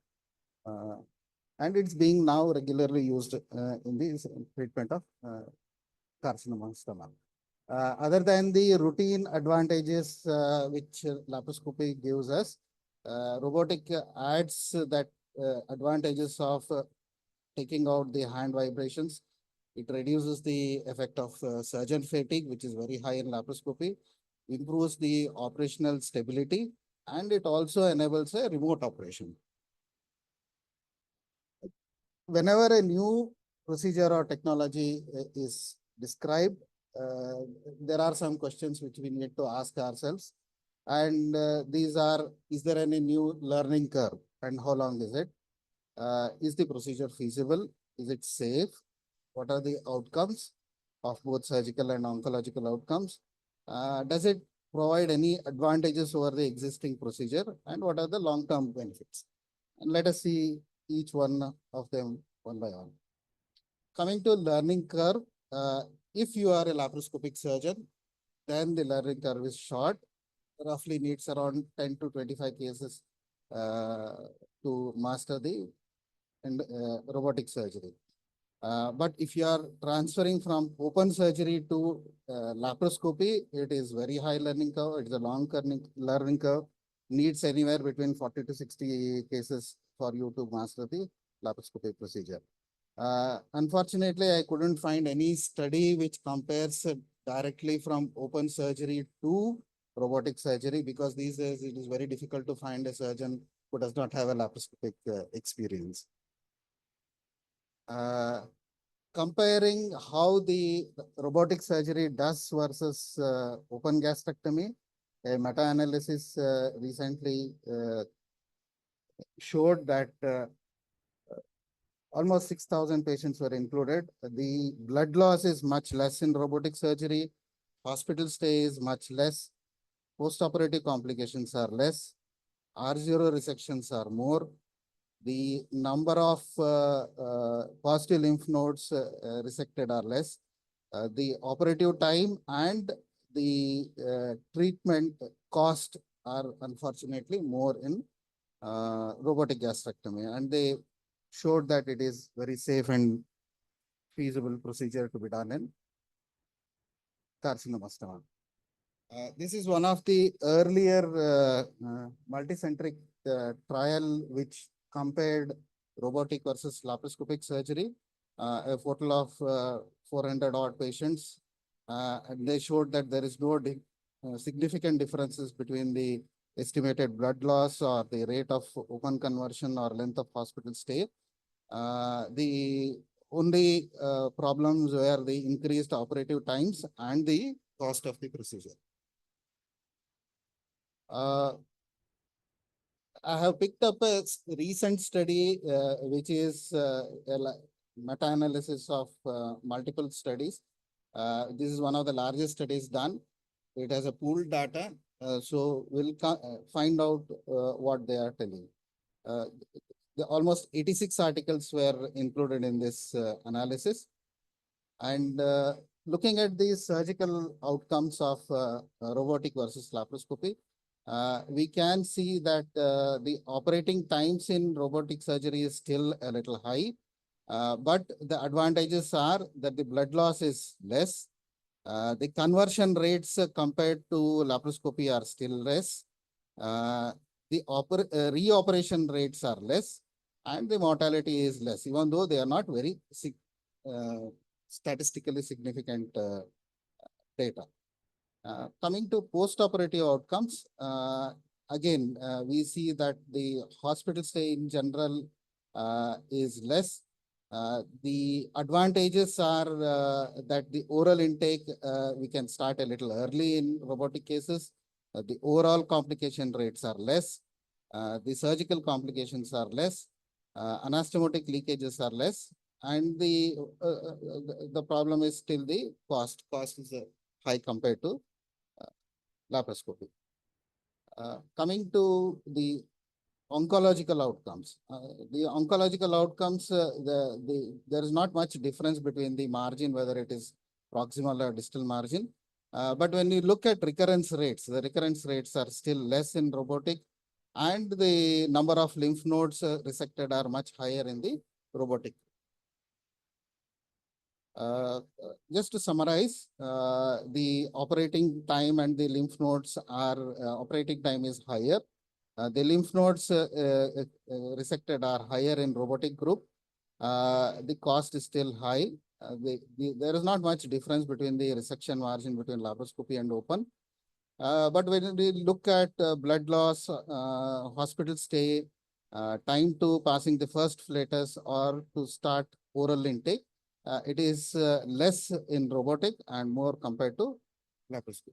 And it's being now regularly used in the treatment of carcinoma stomach. Other than the routine advantages which laparoscopy gives us, robotic adds that advantages of taking out the hand vibrations. It reduces the effect of surgeon fatigue, which is very high in laparoscopy, improves the operational stability, and it also enables a remote operation. Whenever a new procedure or technology is described, there are some questions which we need to ask ourselves. And these are, is there any new learning curve and how long is it? Is the procedure feasible? Is it safe? What are the outcomes of both surgical and oncological outcomes? Does it provide any advantages over the existing procedure? And what are the long-term benefits? And let us see each one of them one by one. Coming to learning curve, if you are a laparoscopic surgeon, then the learning curve is short, roughly needs around 10 to 25 cases to master the robotic surgery. But if you are transferring from open surgery to laparoscopy, it is very high learning curve. It is a long learning curve, needs anywhere between 40 to 60 cases for you to master the laparoscopic procedure. Unfortunately, I couldn't find any study which compares directly from open surgery to robotic surgery, because these days it is very difficult to find a surgeon who does not have a laparoscopic experience. Comparing how the robotic surgery does versus open gastrectomy, a meta-analysis recently showed that almost 6,000 patients were included. The blood loss is much less in robotic surgery. Hospital stay is much less. Post-operative complications are less. R0 resections are more. The number of positive lymph nodes resected are less. The operative time and the treatment cost are unfortunately more in robotic gastrectomy, and they showed that it is very safe and feasible procedure to be done in carcinoma stomach. This is one of the earlier multicentric trial which compared robotic versus laparoscopic surgery, a total of 400 odd patients. And they showed that there is no significant differences between the estimated blood loss or the rate of open conversion or length of hospital stay. The only problems were the increased operative times and the cost of the procedure. I have picked up a recent study, which is a meta-analysis of multiple studies. This is one of the largest studies done. It has a pooled data, so we'll find out what they are telling. Almost 86 articles were included in this analysis. And looking at the surgical outcomes of robotic versus laparoscopy, we can see that the operating times in robotic surgery is still a little high, but the advantages are that the blood loss is less. The conversion rates compared to laparoscopy are still less. The reoperation rates are less, and the mortality is less, even though they are not very statistically significant data. Coming to post-operative outcomes, again, we see that the hospital stay in general is less. The advantages are that the oral intake, we can start a little early in robotic cases. The overall complication rates are less. The surgical complications are less. Anastomotic leakages are less. And the problem is still the cost. Cost is high compared to laparoscopy. Coming to the oncological outcomes. The oncological outcomes, there is not much difference between the margin, whether it is proximal or distal margin. But when you look at recurrence rates, the recurrence rates are still less in robotic, and the number of lymph nodes resected are much higher in the robotic. Just to summarize, the operating time and the lymph nodes are, operating time is higher. The lymph nodes resected are higher in robotic group. The cost is still high. There is not much difference between the resection margin between laparoscopy and open. But when we look at blood loss, hospital stay, time to passing the first flatus or to start oral intake, it is less in robotic and more compared to laparoscopy.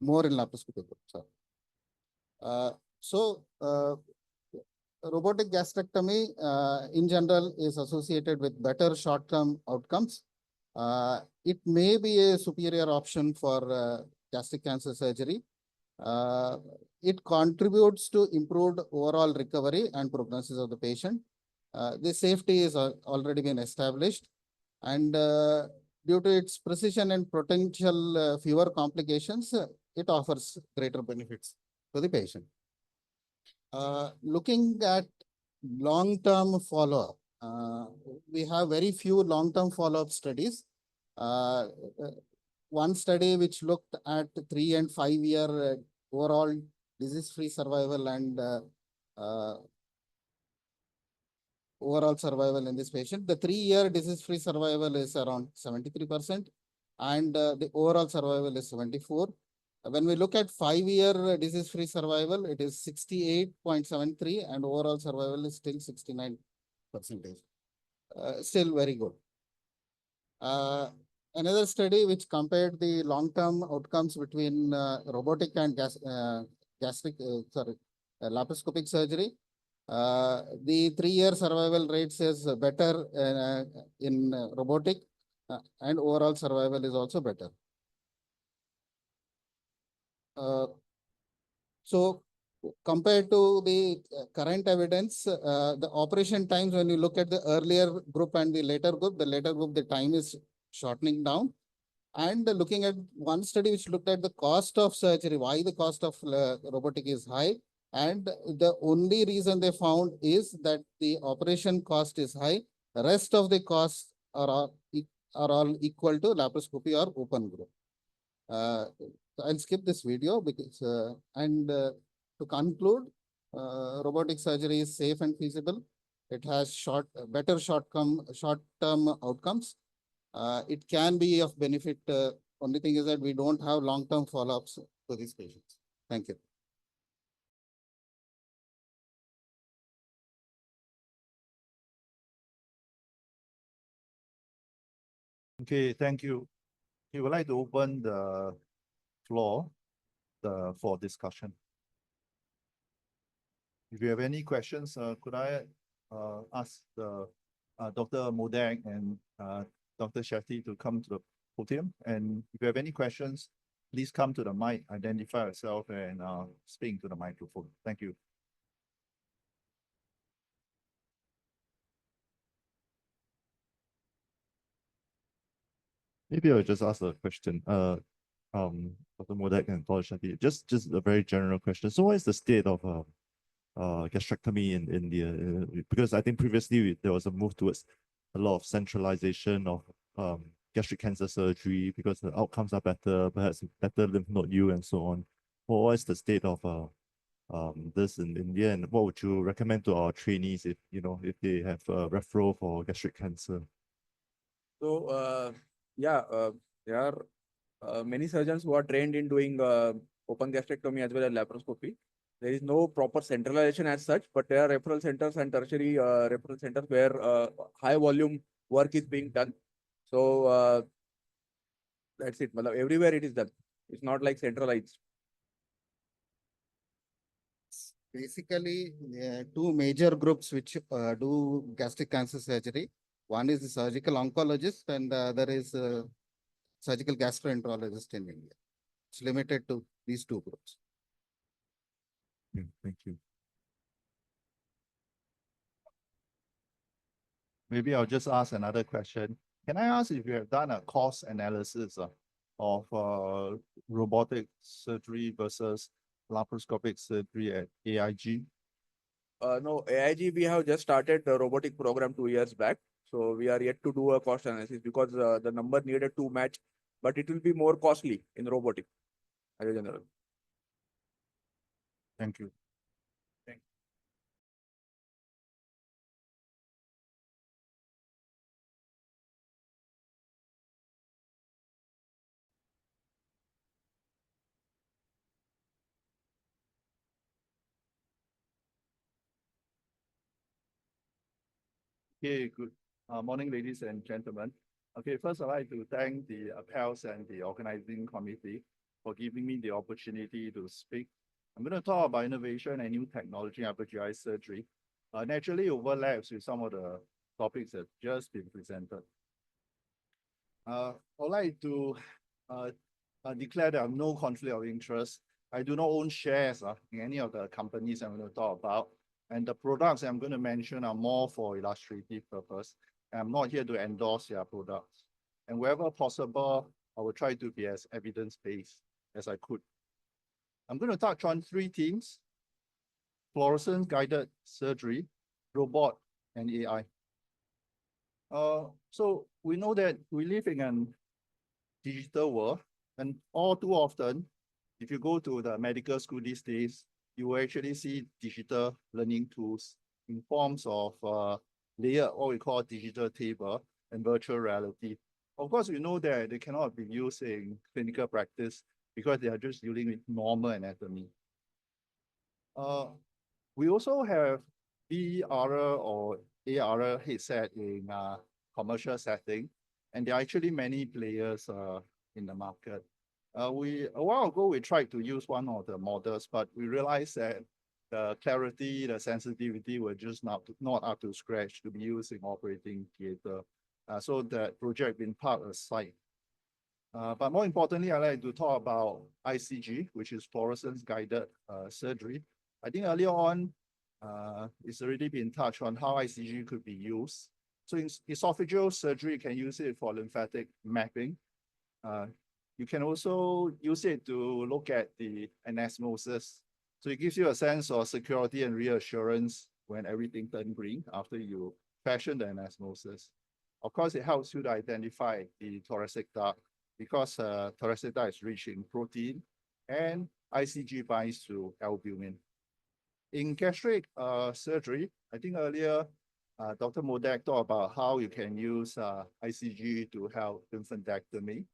More in laparoscopy group, sorry. Robotic gastrectomy in general is associated with better short-term outcomes. It may be a superior option for gastric cancer surgery. It contributes to improved overall recovery and prognosis of the patient. The safety is already been established, and due to its precision and potential fewer complications, it offers greater benefits to the patient. Looking at long-term follow-up, we have very few long-term follow-up studies. One study which looked at 3 and 5 year overall disease-free survival and overall survival in this patient. The 3-year disease-free survival is around 73%, and the overall survival is 74%. When we look at 5-year disease-free survival, it is 68.73, and overall survival is still 69%. Still very good. Another study which compared the long-term outcomes between robotic and laparoscopic surgery. The 3-year survival rates is better in robotic, and overall survival is also better. So compared to the current evidence, the operation times, when you look at the earlier group and the later group, the time is shortening down. And looking at one study which looked at the cost of surgery, why the cost of robotic is high. And the only reason they found is that the operation cost is high. The rest of the costs are all equal to laparoscopy or open group. So I'll skip this video because, to conclude, robotic surgery is safe and feasible. It has better short-term outcomes. It can be of benefit. Only thing is that we don't have long-term follow-ups for these patients. Thank you. Okay, thank you. We would like to open the floor for discussion. If you have any questions, could I ask Dr. Modak and Dr. Shetty to come to the podium? And if you have any questions, please come to the mic, identify yourself, and speak to the microphone. Thank you. Maybe I'll just ask a question. Dr. Modak and Dr. Shetty, just a very general question. So what is the state of gastrectomy in India? Because I think previously there was a move towards a lot of centralization of gastric cancer surgery because the outcomes are better, perhaps better lymph node yield and so on. What is the state of this in India, and what would you recommend to our trainees if they have a referral for gastric cancer? So there are many surgeons who are trained in doing open gastrectomy as well as laparoscopy. There is no proper centralization as such, but there are referral centers and tertiary referral centers where high volume work is being done. So that's it. Everywhere it is done. It's not like centralized. Basically, two major groups which do gastric cancer surgery. One is the surgical oncologist and the other is surgical gastroenterologist in India. It's limited to these two groups. Thank you. Maybe I'll just ask another question. Can I ask if you have done a cost analysis of robotic surgery versus laparoscopic surgery at AIG? No, AIG, we have just started the robotic program 2 years back. So we are yet to do a cost analysis because the number needed to match, but it will be more costly in robotic as a general. Thank you. Okay, good morning, ladies and gentlemen. Okay, first I'd like to thank the Apels and the organizing committee for giving me the opportunity to speak. I'm going to talk about innovation and new technology in upper GI surgery. Naturally overlaps with some of the topics that just been presented. I'd like to declare that I have no conflict of interest. I do not own shares in any of the companies I'm going to talk about. And the products I'm going to mention are more for illustrative purpose. I'm not here to endorse their products. And wherever possible, I will try to be as evidence-based as I could. I'm going to touch on three themes: fluorescence-guided surgery, robot, and AI. So we know that we live in a digital world, and all too often, if you go to the medical school these days, you will actually see digital learning tools in forms of layered, what we call digital table and virtual reality. Of course, we know that they cannot be used in clinical practice because they are just dealing with normal anatomy. We also have VR or AR headset in commercial setting, and there are actually many players in the market. A while ago, we tried to use one of the models, but we realized that the clarity, the sensitivity were just not up to scratch to be used in operating theater. So that project been parked aside. But more importantly, I'd like to talk about ICG, which is fluorescence-guided surgery. I think earlier on, it's already been touched on how ICG could be used. So in esophageal surgery, you can use it for lymphatic mapping. You can also use it to look at the anastomosis. So it gives you a sense of security and reassurance when everything turns green after you fashion the anastomosis. Of course, it helps you to identify the thoracic duct because thoracic is rich in protein and ICG binds to albumin. In gastric surgery, I think earlier Dr. Modak talked about how you can use ICG to help lymphadenectomy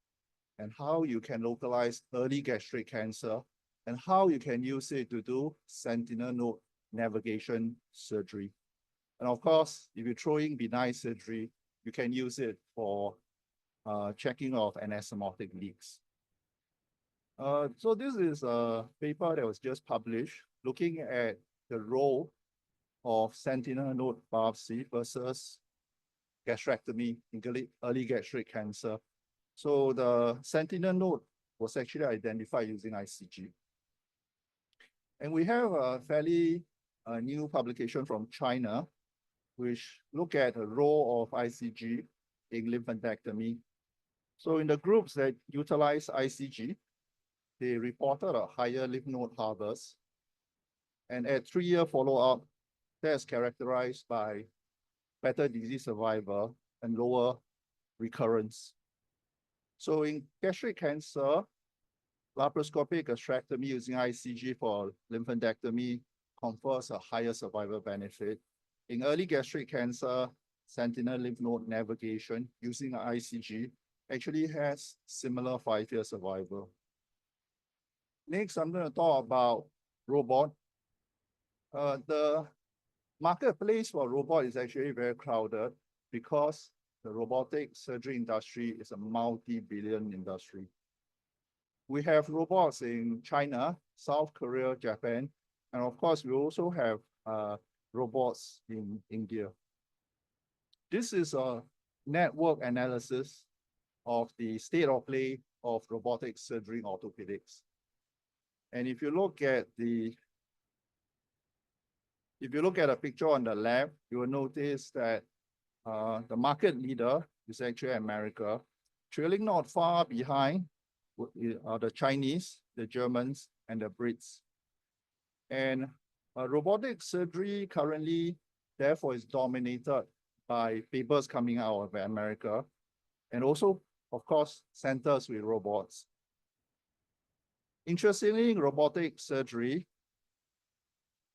and how you can localize early gastric cancer and how you can use it to do sentinel node navigation surgery. And of course, if you throw in benign surgery, you can use it for checking of anastomotic leaks. So this is a paper that was just published looking at the role of sentinel node biopsy versus gastrectomy in early gastric cancer. So the sentinel node was actually identified using ICG. And we have a fairly new publication from China, which look at the role of ICG in lymphadenectomy. So in the groups that utilize ICG, they reported a higher lymph node harvest. And at 3-year follow-up, that's characterized by better disease survival and lower recurrence. So in gastric cancer, laparoscopic gastrectomy using ICG for lymphadenectomy confers a higher survival benefit. In early gastric cancer, sentinel lymph node navigation using ICG actually has similar 5-year survival. Next, I'm going to talk about robot. The marketplace for robot is actually very crowded because the robotic surgery industry is a multi-billion industry. We have robots in China, South Korea, Japan, and of course, we also have robots in India. This is a network analysis of the state of play of robotic surgery in orthopedics. And if you look at a picture on the left, you will notice that the market leader is actually America. Trailing not far behind are the Chinese, the Germans, and the Brits. And robotic surgery currently, therefore, is dominated by papers coming out of America, and also, of course, centers with robots. Interestingly, in robotic surgery,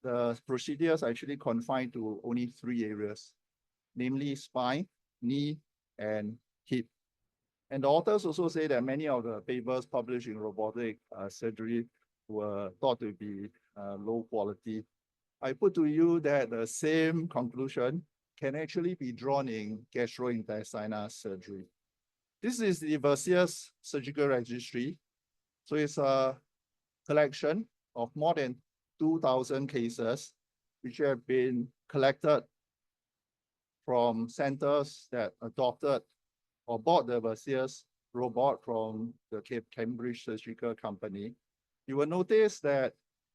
the procedures are actually confined to only 3 areas, namely spine, knee, and hip. And the authors also say that many of the papers published in robotic surgery were thought to be low quality. I put to you that the same conclusion can actually be drawn in gastrointestinal surgery. This is the Versius Surgical Registry. So it's a collection of more than 2,000 cases, which have been collected from centers that adopted or bought the Versius robot from the Cambridge Surgical Company. You will notice that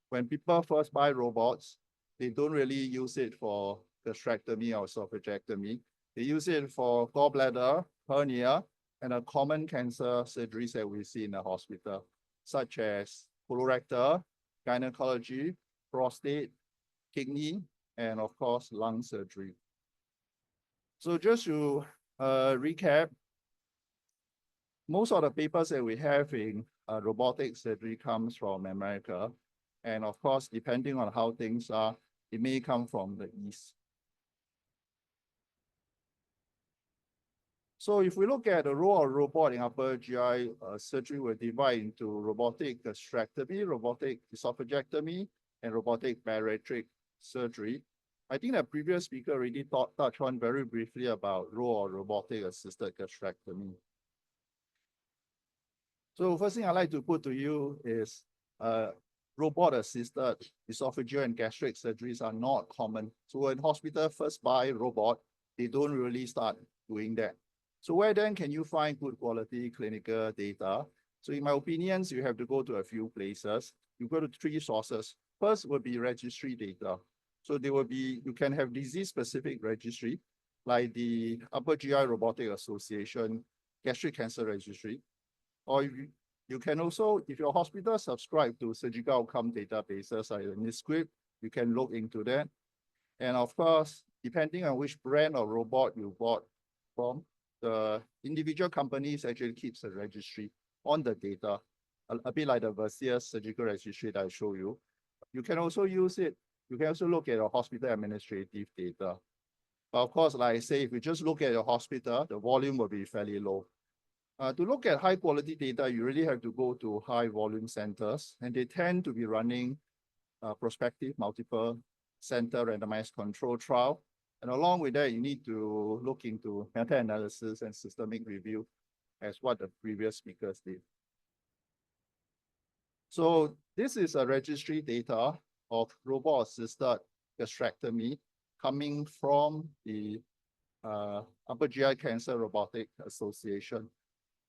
when people first buy robots, they don't really use it for gastrectomy or esophagectomy. They use it for gallbladder, hernia, and a common cancer surgeries that we see in the hospital, such as colorectal, gynecology, prostate, kidney, and of course, lung surgery. So just to recap, most of the papers that we have in robotic surgery comes from America. And of course, depending on how things are, it may come from the East. So if we look at the role of robot in upper GI surgery, we'll divide into robotic gastrectomy, robotic esophagectomy, and robotic bariatric surgery. I think the previous speaker already touched on very briefly about role of robotic assisted gastrectomy. So first thing I'd like to put to you is robot-assisted esophageal and gastric surgeries are not common. So when hospital first buy robot, they don't really start doing that. So where then can you find good quality clinical data? So in my opinions, you have to go to a few places. You go to 3 sources. First would be registry data. So there will be, you can have disease-specific registry, like the Upper GI Robotic Association Gastric Cancer Registry. Or you can also, if your hospital subscribe to surgical outcome databases like NISQIP, you can look into that. And of course, depending on which brand or robot you bought from, the individual companies actually keeps a registry on the data, a bit like the Versailles surgical registry that I show you. You can also use it. You can also look at your hospital administrative data. But of course, like I say, if you just look at your hospital, the volume will be fairly low. To look at high quality data, you really have to go to high volume centers, and they tend to be running prospective multiple center randomized control trial. And along with that, you need to look into meta-analysis and systemic review as what the previous speakers did. So this is a registry data of robot-assisted gastrectomy coming from the Upper GI Cancer Robotic Association.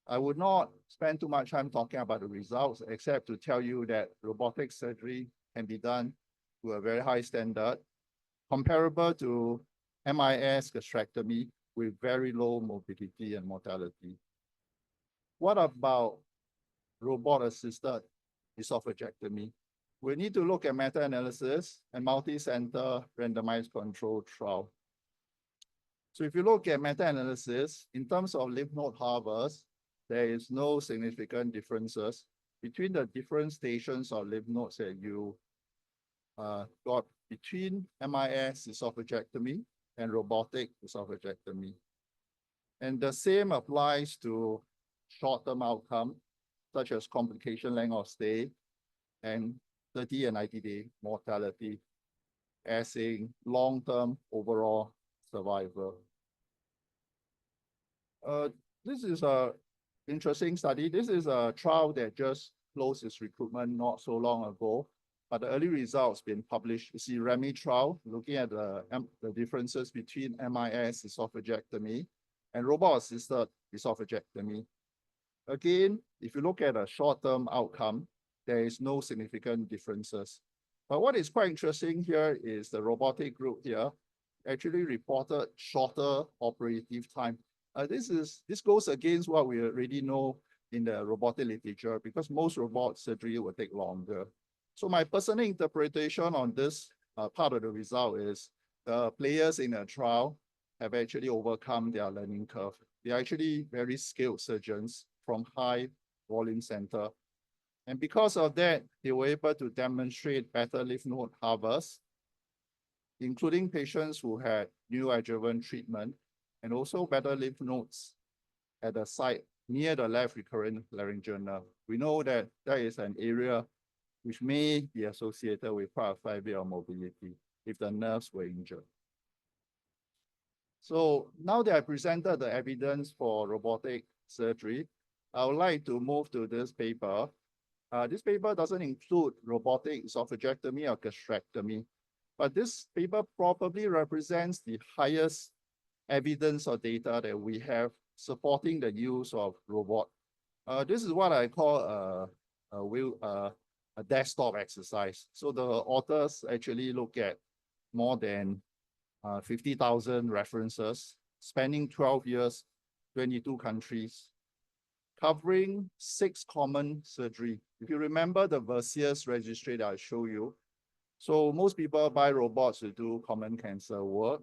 I would not spend too much time talking about the results, except to tell you that robotic surgery can be done to a very high standard, comparable to MIS gastrectomy with very low morbidity and mortality. What about robot-assisted esophagectomy? We need to look at meta-analysis and multi-center randomized control trial. So if you look at meta-analysis, in terms of lymph node harvest, there is no significant differences between the different stations of lymph nodes that you got between MIS esophagectomy and robotic esophagectomy. And the same applies to short-term outcome, such as complication length of stay and 30 and 90-day mortality, as in long-term overall survival. This is a interesting study. This is a trial that just closed its recruitment not so long ago, but the early results been published. It's the REMI trial, looking at the differences between MIS esophagectomy and robot-assisted esophagectomy. Again, if you look at a short-term outcome, there is no significant differences. But what is quite interesting here is the robotic group here actually reported shorter operative time. This goes against what we already know in the robotic literature, because most robot surgery will take longer. So my personal interpretation on this part of the result is the players in the trial have actually overcome their learning curve. They're actually very skilled surgeons from high volume center. And because of that, they were able to demonstrate better lymph node harvest, including patients who had neoadjuvant treatment, and also better lymph nodes at the site near the left recurrent laryngeal nerve. We know that that is an area which may be associated with parafibril mobility if the nerves were injured. So now that I presented the evidence for robotic surgery, I would like to move to this paper. This paper doesn't include robotic esophagectomy or gastrectomy, but this paper probably represents the highest evidence or data that we have supporting the use of robot. This is what I call a desktop exercise. So the authors actually look at more than 50,000 references, spanning 12 years, 22 countries, covering 6 common surgery. If you remember the Versailles registry that I show you, so most people buy robots to do common cancer work,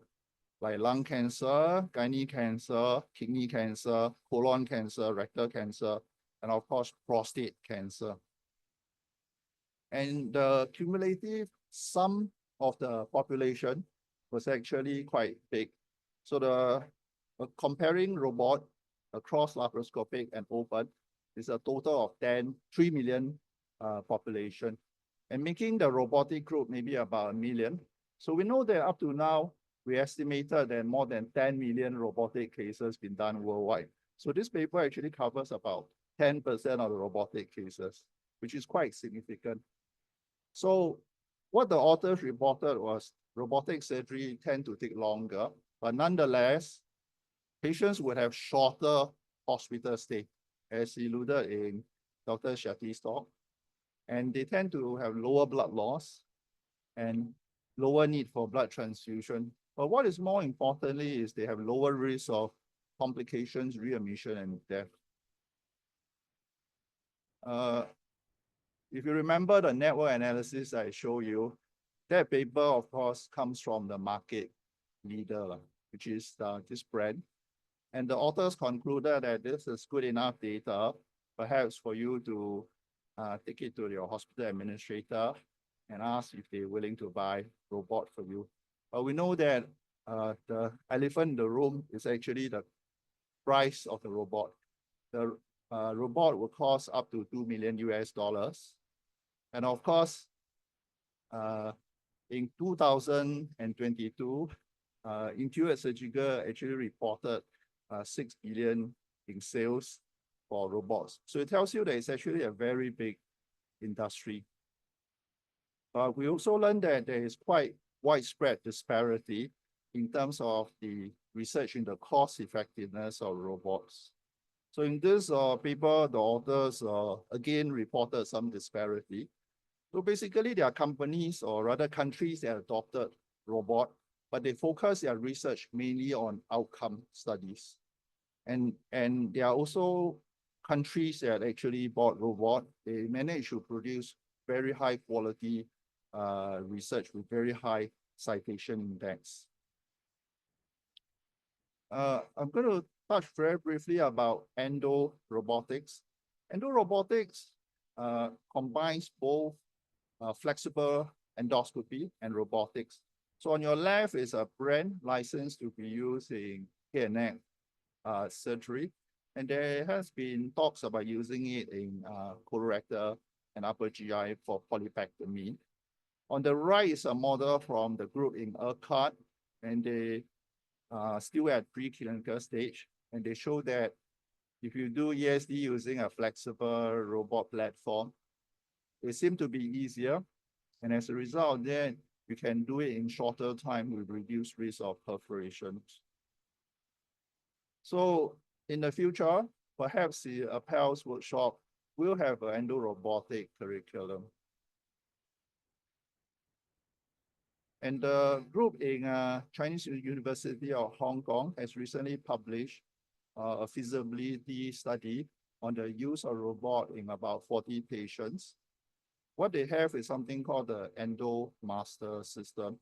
like lung cancer, gynae cancer, kidney cancer, colon cancer, rectal cancer, and of course, prostate cancer. And the cumulative sum of the population was actually quite big. So the comparing robot across laparoscopic and open is a total of 3 million population, and making the robotic group maybe about 1 million. So we know that up to now, we estimated that more than 10 million robotic cases been done worldwide. So this paper actually covers about 10% of the robotic cases, which is quite significant. So what the authors reported was robotic surgery tend to take longer, but nonetheless, patients would have shorter hospital stay, as alluded in Dr. Shetty's talk, and they tend to have lower blood loss and lower need for blood transfusion. But what is more importantly is they have lower risk of complications, readmission, and death. If you remember the network analysis I showed you, that paper, of course, comes from the market leader, which is this brand. And the authors concluded that this is good enough data, perhaps for you to take it to your hospital administrator and ask if they're willing to buy robot for you. But we know that the elephant in the room is actually the price of the robot. The robot will cost up to $2 million US. And of course, in 2022, Intuit Surgical actually reported 6 billion in sales for robots. So it tells you that it's actually a very big industry. We also learned that there is quite widespread disparity in terms of the research in the cost effectiveness of robots. So in this paper, the authors again reported some disparity. So basically, there are companies or rather countries that adopted robot, but they focus their research mainly on outcome studies. And there are also countries that actually bought robot. They managed to produce very high quality research with very high citation index. I'm going to touch very briefly about endo-robotics. Endo-robotics combines both flexible endoscopy and robotics. So on your left is a brand licensed to be used in head and neck surgery. And there has been talks about using it in colorectal and upper GI for polypectomy. On the right is a model from the group in ERCAT, and they still at preclinical stage. And they show that if you do ESD using a flexible robot platform, it seems to be easier. And as a result, then you can do it in shorter time with reduced risk of perforations. So in the future, perhaps the Apels workshop will have an endo-robotic curriculum. And the group in Chinese University of Hong Kong has recently published a feasibility study on the use of robot in about 40 patients. What they have is something called the Endo-Master system.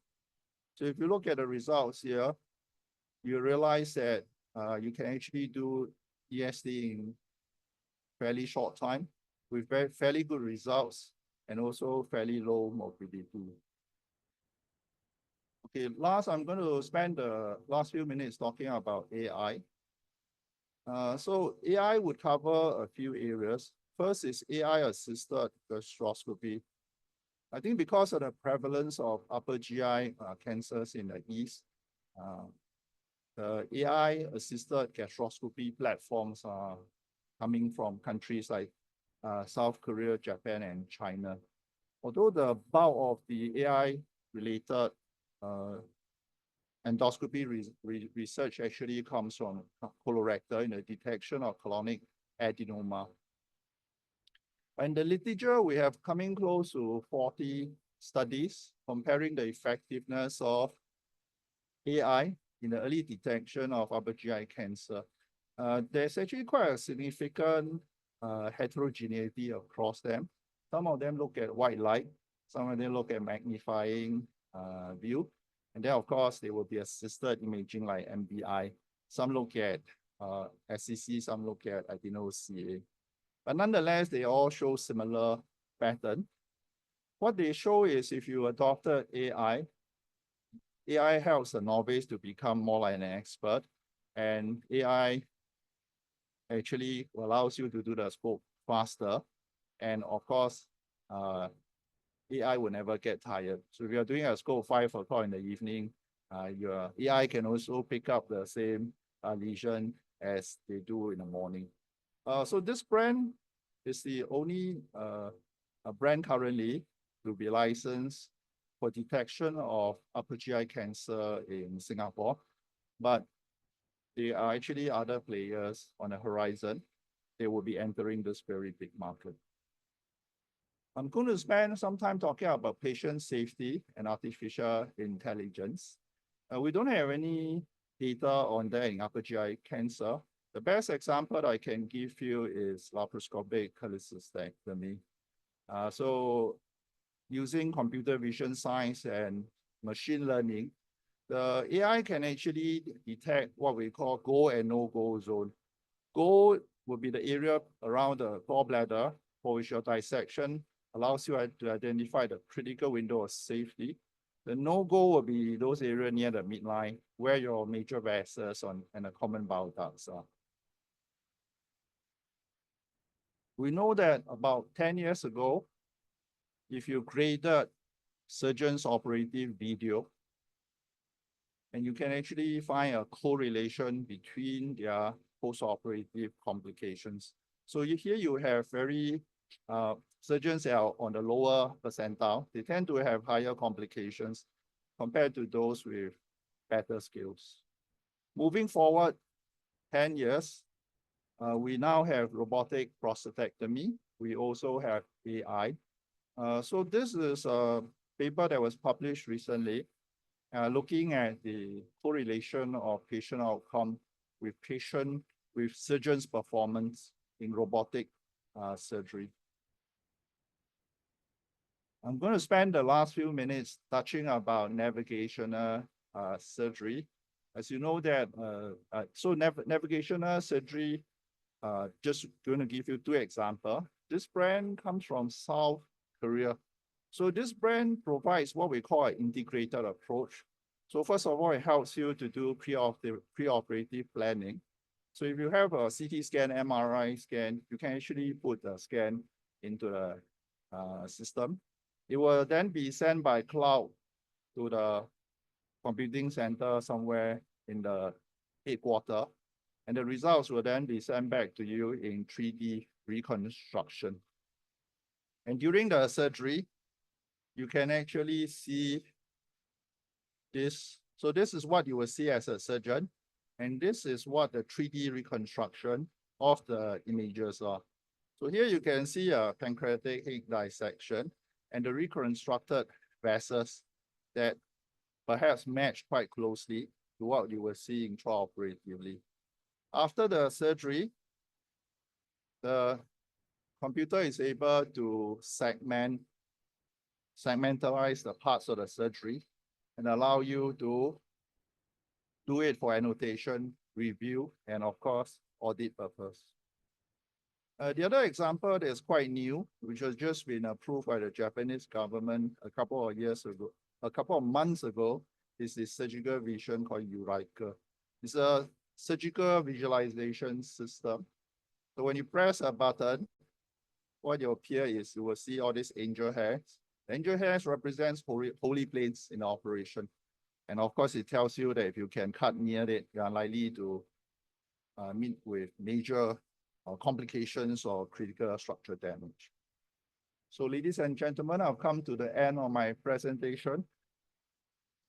So if you look at the results here, you realize that you can actually do ESD in fairly short time with fairly good results and also fairly low morbidity. Okay, I'm going to spend the last few minutes talking about AI. So AI would cover a few areas. First is AI-assisted gastroscopy. I think because of the prevalence of upper GI cancers in the East, the AI-assisted gastroscopy platforms are coming from countries like South Korea, Japan, and China. Although the bulk of the AI-related endoscopy research actually comes from colorectal in the detection of colonic adenoma. In the literature, we have coming close to 40 studies comparing the effectiveness of AI in the early detection of upper GI cancer. There's actually quite a significant heterogeneity across them. Some of them look at white light, some of them look at magnifying view. And then, of course, there will be assisted imaging like MBI. Some look at SCC, some look at adeno-CA. But nonetheless, they all show similar pattern. What they show is if you adopted AI helps a novice to become more like an expert. And AI actually allows you to do the scope faster. And of course, AI will never get tired. So if you're doing a scope 5 o'clock in the evening, your AI can also pick up the same lesion as they do in the morning. So this brand is the only brand currently to be licensed for detection of upper GI cancer in Singapore. But there are actually other players on the horizon. They will be entering this very big market. I'm going to spend some time talking about patient safety and artificial intelligence. We don't have any data on that in upper GI cancer. The best example I can give you is laparoscopic cholecystectomy. So using computer vision science and machine learning, the AI can actually detect what we call go and no-go zone. Go would be the area around the gallbladder for which your dissection allows you to identify the critical window of safety. The no-go will be those areas near the midline where your major vessels and the common bile ducts are. We know that about 10 years ago, if you created surgeon's operative video, and you can actually find a correlation between their post-operative complications. So here you have very surgeons that are on the lower percentile. They tend to have higher complications compared to those with better skills. Moving forward 10 years, we now have robotic prostatectomy. We also have AI. So this is a paper that was published recently, looking at the correlation of patient outcome with surgeons' performance in robotic surgery. I'm going to spend the last few minutes touching about navigational surgery. As you know that, navigational surgery, just going to give you two examples. This brand comes from South Korea. So this brand provides what we call an integrated approach. So first of all, it helps you to do preoperative planning. So if you have a CT scan, MRI scan, you can actually put the scan into the system. It will then be sent by cloud to the computing center somewhere in the headquarters, and the results will then be sent back to you in 3D reconstruction. And during the surgery, you can actually see this. So this is what you will see as a surgeon, and this is what the 3D reconstruction of the images are. So here you can see a pancreatic egg dissection and the reconstructed vessels that perhaps match quite closely to what you were seeing intraoperatively. After the surgery, the computer is able to segmentalize the parts of the surgery and allow you to do it for annotation, review, and of course, audit purpose. The other example that is quite new, which has just been approved by the Japanese government a couple of months ago, is the surgical vision called Eureka. It's a surgical visualization system. So when you press a button, what will appear is you will see all these angel hairs. Angel hairs represents holy planes in operation. And of course, it tells you that if you can cut near it, you are likely to meet with major complications or critical structure damage. So ladies and gentlemen, I've come to the end of my presentation.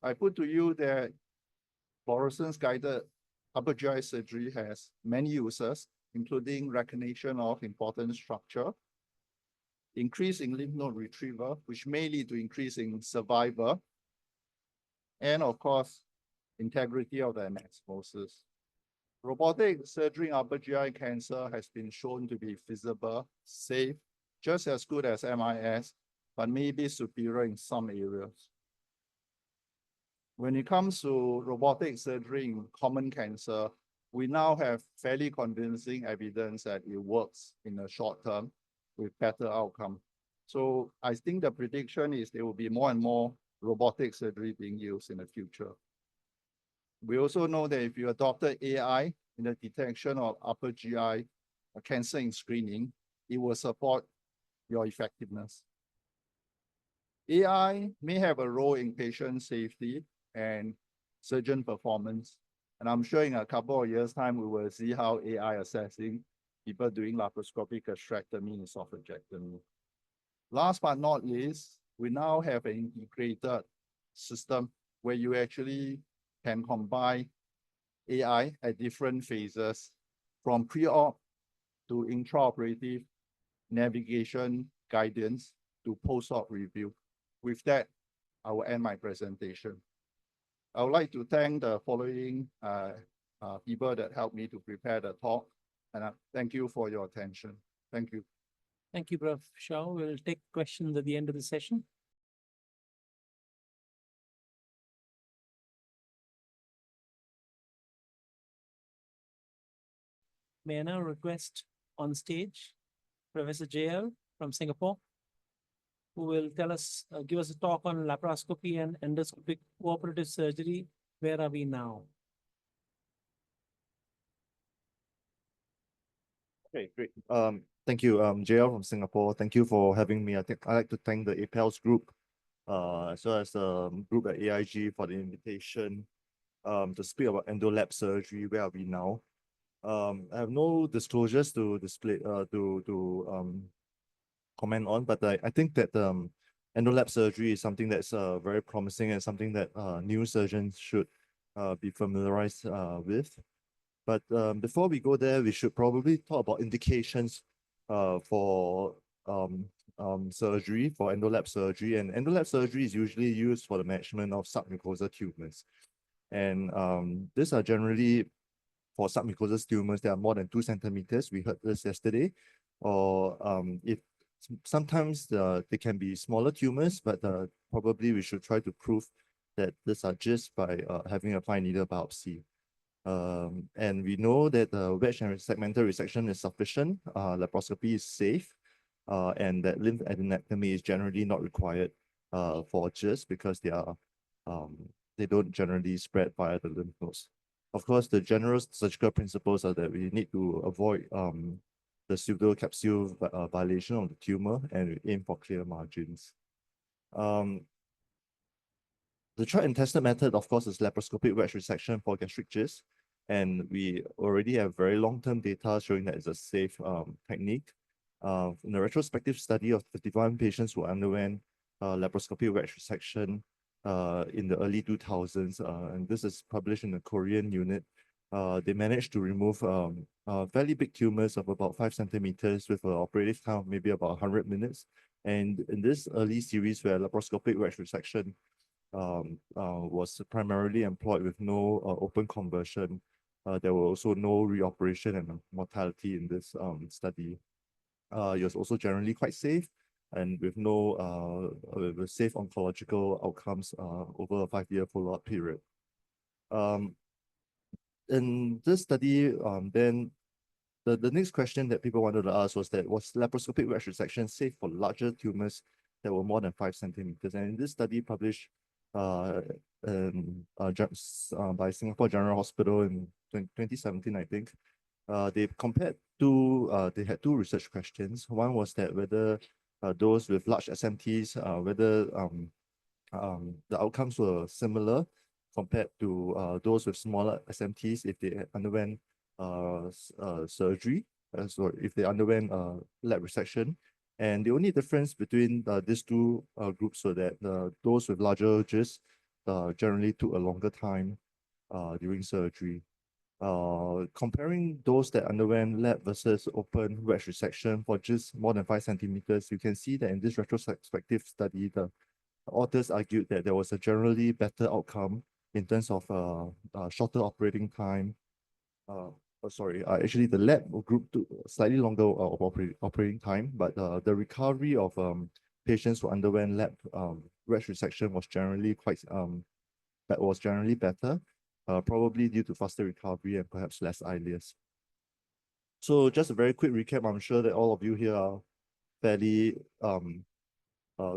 I put to you that fluorescence guided upper GI surgery has many uses, including recognition of important structure, increase in lymph node retrieval, which may lead to increase in survival, and of course, integrity of the anastomosis. Robotic surgery in upper GI cancer has been shown to be feasible, safe, just as good as MIS, but maybe superior in some areas. When it comes to robotic surgery in common cancer, we now have fairly convincing evidence that it works in the short term with better outcome. So I think the prediction is there will be more and more robotic surgery being used in the future. We also know that if you adopted AI in the detection of upper GI cancer in screening, it will support your effectiveness. AI may have a role in patient safety and surgeon performance. And I'm sure in a couple of years' time, we will see how AI assessing people doing laparoscopic gastrectomy and esophagectomy. Last but not least, we now have an integrated system where you actually can combine AI at different phases, from pre-op to intraoperative navigation guidance to post-op review. With that, I will end my presentation. I would like to thank the following people that helped me to prepare the talk, and thank you for your attention. Thank you. Thank you, Prof. Seow. We'll take questions at the end of the session. may I now request on stage Professor JL from Singapore, who will tell us, give us a talk on laparoscopy and endoscopic cooperative surgery. Where are we now? Okay, great. Thank you, JL from Singapore. Thank you for having me. I think I'd like to thank the Apels group, as well as the group at AIG for the invitation, to speak about Endo-Lap surgery. Where are we now? I have no disclosures to display, comment on, but I think that Endo-Lap surgery is something that's very promising and something that new surgeons should be familiarized with. But before we go there, we should probably talk about indications for surgery, for Endo-Lap surgery. And Endo-Lap surgery is usually used for the management of submucosal tumors. And these are generally for submucosal tumors that are more than 2 centimeters. We heard this yesterday. Or if sometimes they can be smaller tumors, but probably we should try to prove that these are just by having a fine needle biopsy. And we know that the wedge and segmental resection is sufficient, laparoscopy is safe, and that lymph adenectomy is generally not required for GIST because they don't generally spread via the lymph nodes. Of course, the general surgical principles are that we need to avoid the pseudocapsule violation of the tumor, and we aim for clear margins. The tried and tested method, of course, is laparoscopic wedge resection for gastric GIST, and we already have very long-term data showing that it's a safe technique. In a retrospective study of 51 patients who underwent laparoscopic wedge resection in the early 2000s, and this is published in the Korean unit, they managed to remove fairly big tumors of about 5 centimeters with an operative time of maybe about 100 minutes. And in this early series where laparoscopic wedge resection was primarily employed with no open conversion, there were also no reoperation and mortality in this study. It was also generally quite safe and with no with safe oncological outcomes over a 5-year follow-up period. In this study, then the next question that people wanted to ask was laparoscopic wedge resection safe for larger tumors that were more than 5 centimeters? And in this study published by Singapore General Hospital in 2017, I think, they had 2 research questions. One was that whether those with large SMTs, whether the outcomes were similar compared to those with smaller SMTs if they underwent surgery, so if they underwent lap resection. And the only difference between these 2 groups were that those with larger GIST generally took a longer time during surgery. Comparing those that underwent lap versus open wedge resection for just more than 5 centimeters, you can see that in this retrospective study, the authors argued that there was a generally better outcome in terms of shorter operating time. Actually, the lap group took slightly longer operating time, but the recovery of patients who underwent lap wedge resection was generally better, probably due to faster recovery and perhaps less ileus. So just a very quick recap. I'm sure that all of you here are fairly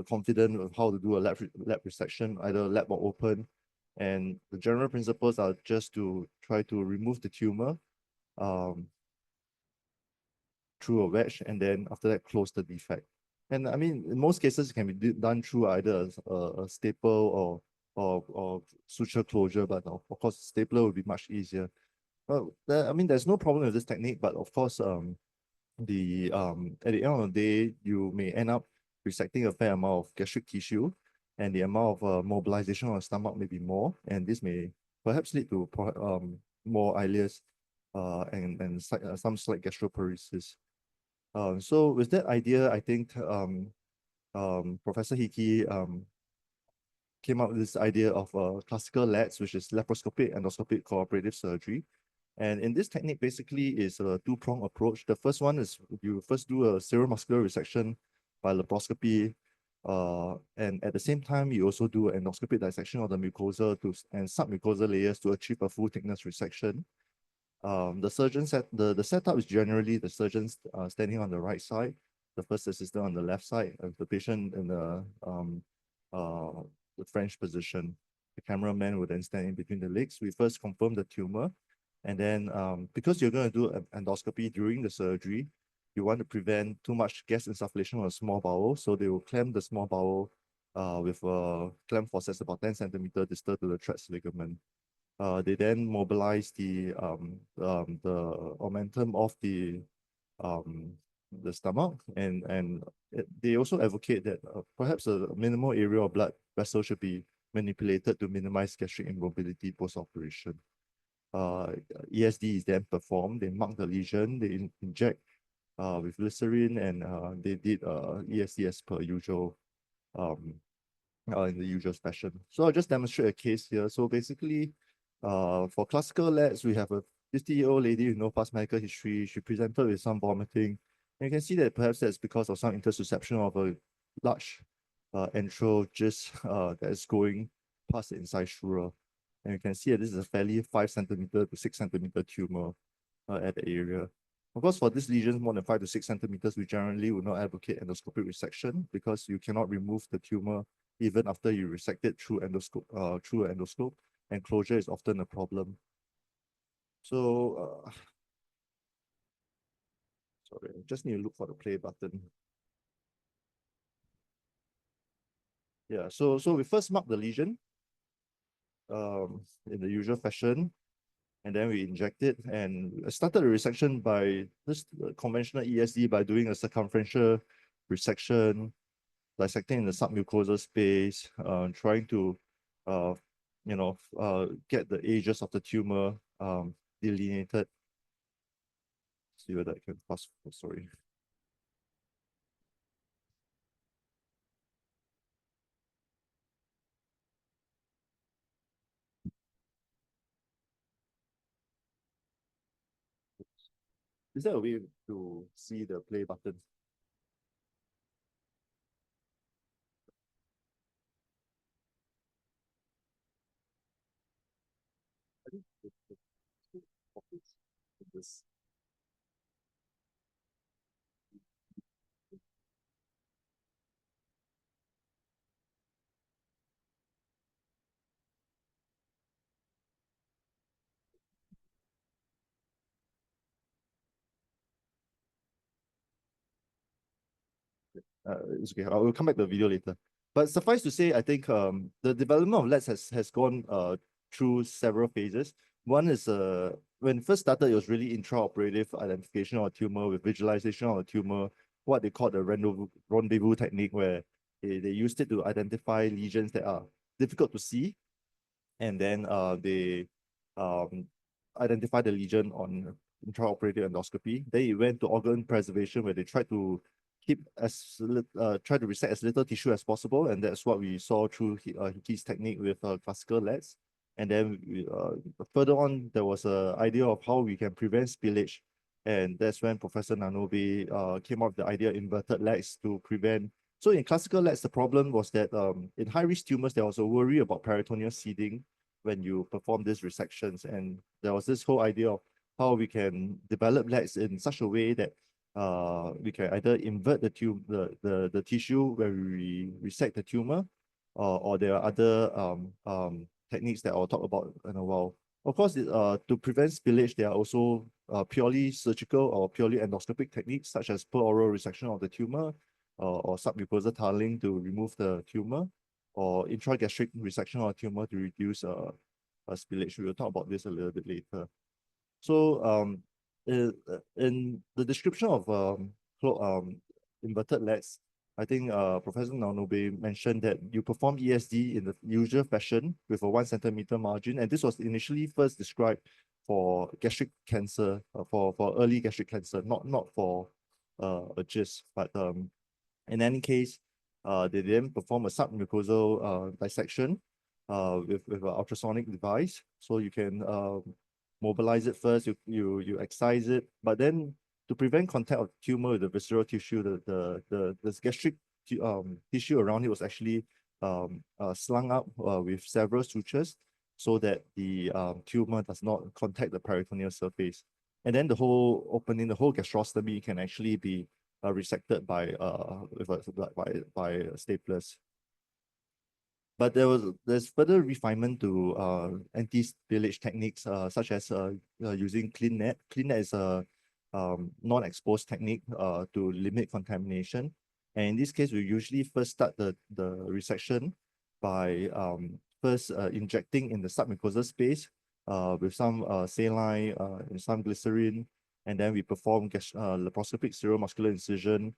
confident of how to do a lap resection, either lap or open. And the general principles are just to try to remove the tumor through a wedge, and then after that close the defect. And I mean, in most cases, it can be done through either a staple or suture closure, but of course, stapler would be much easier. Well, I mean, there's no problem with this technique, but of course, at the end of the day, you may end up resecting a fair amount of gastric tissue, and the amount of mobilization on the stomach may be more, and this may perhaps lead to more ileus and some slight gastroparesis. So with that idea, I think Professor Hickey came up with this idea of classical LATS, which is laparoscopic endoscopic cooperative surgery. And in this technique, basically, is a 2-pronged approach. The first one is you first do a serromuscular resection by laparoscopy, and at the same time, you also do an endoscopic dissection of the mucosa and submucosal layers to achieve a full thickness resection. The setup is generally the surgeons standing on the right side, the first assistant on the left side, the patient in the French position. The cameraman would then stand in between the legs. We first confirm the tumor, and then because you're going to do an endoscopy during the surgery, you want to prevent too much gas insufflation on the small bowel, so they will clamp the small bowel with a clamp forceps about 10 centimeter distal to the Trex ligament. They then mobilize the omentum of the stomach, and they also advocate that perhaps a minimal area of blood vessel should be manipulated to minimize gastric immobility post-operation. ESD is then performed. They mark the lesion. They inject with glycerin, and they did ESD as per usual in the usual fashion. So I'll just demonstrate a case here. So basically, for classical LADs, we have a 50-year-old lady with no past medical history. She presented with some vomiting. And you can see that perhaps that's because of some intersusception of a large antral gist that is going past the incisura. And you can see that this is a fairly 5 centimeter to 6 centimeter tumor at the area. Of course, for these lesions more than 5 to 6 centimeters, we generally would not advocate endoscopic resection because you cannot remove the tumor even after you resect it through endoscope, and closure is often a problem. So, sorry, I just need to look for the play button. Yeah, so we first mark the lesion in the usual fashion, and then we inject it, and I started the resection by this conventional ESD by doing a circumferential resection, dissecting in the submucosal space, trying to get the edges of the tumor delineated. See whether I can pass. Oh, sorry. Is there a way to see the play button? I think this. It's okay. I will come back to the video later. But suffice to say, I think the development of LEDs has gone through several phases. One is when it first started, it was really intraoperative identification of a tumor with visualization of a tumor, what they call the rendezvous technique, where they used it to identify lesions that are difficult to see, and then they identify the lesion on intraoperative endoscopy. Then it went to organ preservation, where they tried to try to resect as little tissue as possible, and that's what we saw through Hickey's technique with classical LEDs. And then further on, there was an idea of how we can prevent spillage, and that's when Professor Nanobe came up with the idea of inverted LEDs to prevent. So in classical LEDs, the problem was that in high-risk tumors, there was a worry about peritoneal seeding when you perform these resections, and there was this whole idea of how we can develop LEDs in such a way that we can either invert the tissue where we resect the tumor, or there are other techniques that I'll talk about in a while. Of course, to prevent spillage, there are also purely surgical or purely endoscopic techniques, such as per-oral resection of the tumor, or submucosal tunneling to remove the tumor, or intragastric resection of the tumor to reduce spillage. We will talk about this a little bit later. So in the description of inverted LEDs, I think Professor Nanobe mentioned that you perform ESD in the usual fashion with a 1 centimeter margin, and this was initially first described for gastric cancer, for early gastric cancer, not for a GIST, but in any case, they then perform a submucosal dissection with an ultrasonic device, so you can mobilize it first, you excise it, but then to prevent contact of tumor with the visceral tissue, the gastric tissue around it was actually slung up with several sutures. so that the tumor does not contact the peritoneal surface. And then the whole opening, the whole gastrostomy can actually be resected by staplers. But there's further refinement to anti-spillage techniques such as using CleanNet. CleanNet is a non-exposed technique to limit contamination. And in this case, we usually first start the resection by first injecting in the submucosal space with some saline and some glycerin, and then we perform laparoscopic seriomuscular incision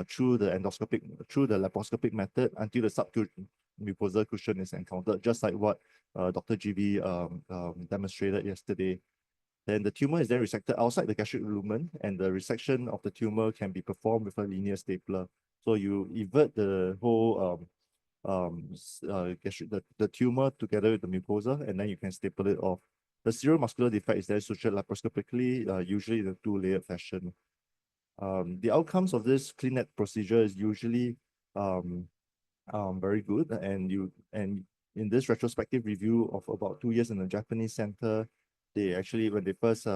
through the laparoscopic method until the submucosal cushion is encountered, just like what Dr. GB demonstrated yesterday. Then the tumor is then resected outside the gastric lumen, and the resection of the tumor can be performed with a linear stapler. So you invert the whole the tumor together with the mucosa, and then you can staple it off. The seriomuscular defect is then sutured laparoscopically, usually in a two-layered fashion. The outcomes of this CleanNet procedure is usually very good, and in this retrospective review of about 2 years in a Japanese center, they actually, when they first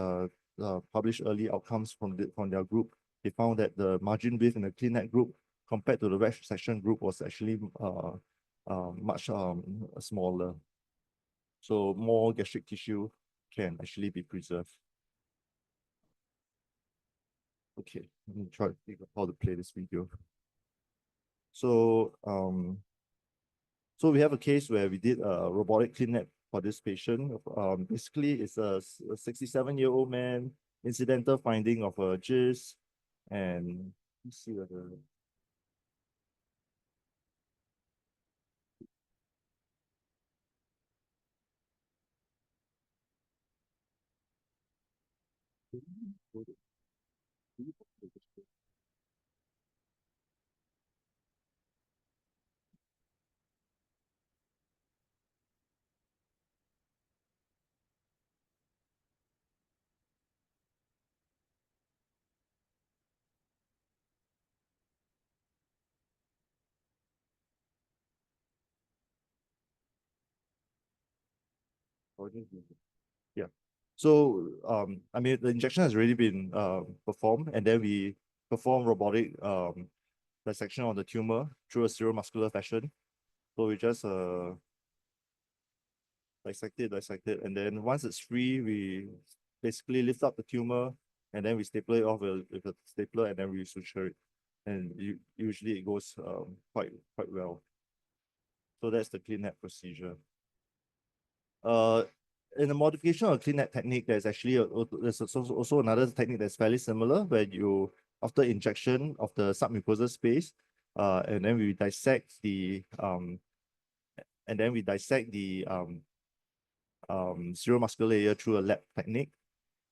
published early outcomes from their group, they found that the margin width in the CleanNet group compared to the resection group was actually much smaller. So more gastric tissue can actually be preserved. Okay, let me try to think of how to play this video. So so we have a case where we did a robotic CleanNet for this patient. Basically, it's a 67-year-old man, incidental finding of a GIST, and let's see whether. Yeah. So I mean, the injection has already been performed, and then we perform robotic dissection of the tumor through a seriomuscular fashion. So we just dissect it, and then once it's free, we basically lift up the tumor, and then we staple it off with a stapler, and then we suture it. And usually it goes quite well. So that's the CleanNet procedure. In the modification of CleanNet technique, there's actually there's also another technique that's fairly similar, where you, after injection of the submucosal space, and then we dissect the seriomuscular layer through a lap technique.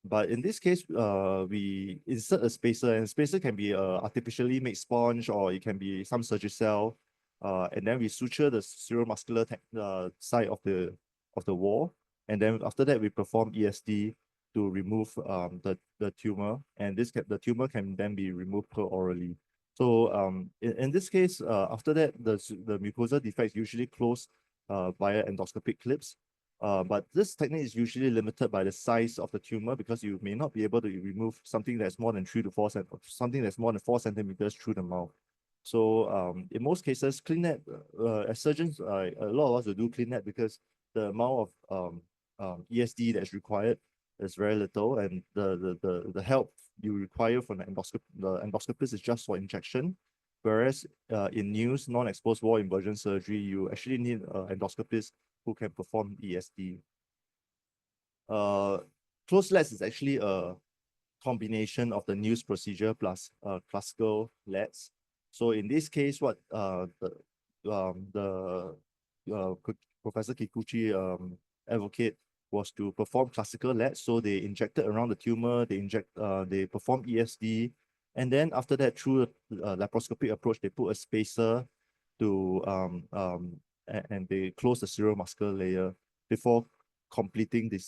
But in this case, we insert a spacer, and spacer can be artificially made sponge, or it can be some Surgicel, and then we suture the seriomuscular side of the wall, and then after that we perform ESD to remove the tumor, and the tumor can then be removed orally. So in this case, after that, the mucosal defects usually close via endoscopic clips. But this technique is usually limited by the size of the tumor, because you may not be able to remove something that's more than 3 to 4 something that's more than 4 centimeters through the mouth. So in most cases, CleanNet, as surgeons, a lot of us will do CleanNet because the amount of ESD that's required is very little, and the help you require from the endoscopist is just for injection. Whereas in NEWS, non-exposed wall inversion surgery, you actually need an endoscopist who can perform ESD. Closed LATS is actually a combination of the NEWS procedure plus classical LATS. So in this case, what Professor Kikuchi advocate was to perform classical LATS. So they injected around the tumor, they perform ESD, and then after that, through a laparoscopic approach, they put a spacer to and they close the seriomuscular layer before completing the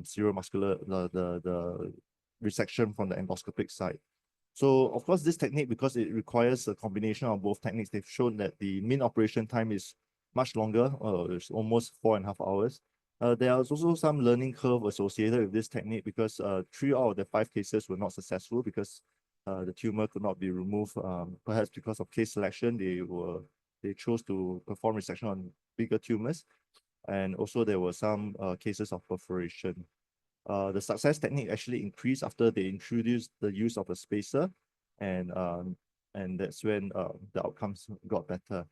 seriomuscular the resection from the endoscopic side. So of course, this technique, because it requires a combination of both techniques, they've shown that the mean operation time is much longer, it's almost 4.5 hours. There is also some learning curve associated with this technique because 3 out of the 5 cases were not successful because the tumor could not be removed. Perhaps because of case selection, they chose to perform resection on bigger tumors, and also there were some cases of perforation. The success technique actually increased after they introduced the use of a spacer, and that's when the outcomes got better.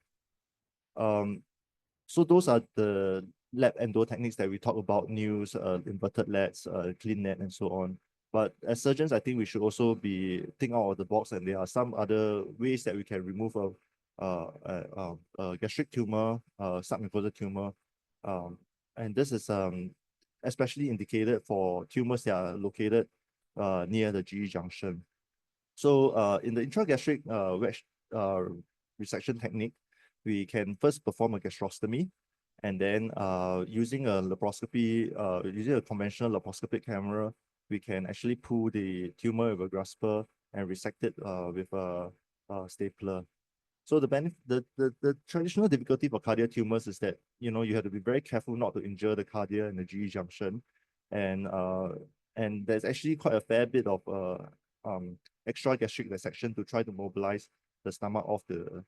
So those are the lab endo techniques that we talk about: news, inverted lats, clean net, and so on. But as surgeons, I think we should also be think out of the box, and there are some other ways that we can remove a gastric tumor, submucosal tumor, and this is especially indicated for tumors that are located near the GE junction. So in the intragastric wedge resection technique, we can first perform a gastrostomy, and then using a laparoscopy, using a conventional laparoscopic camera, we can actually pull the tumor with a grasper and resect it with a stapler. So the traditional difficulty for cardiac tumors is that you have to be very careful not to injure the cardia and the GE junction, and there's actually quite a fair bit of extra gastric dissection to try to mobilize the stomach off the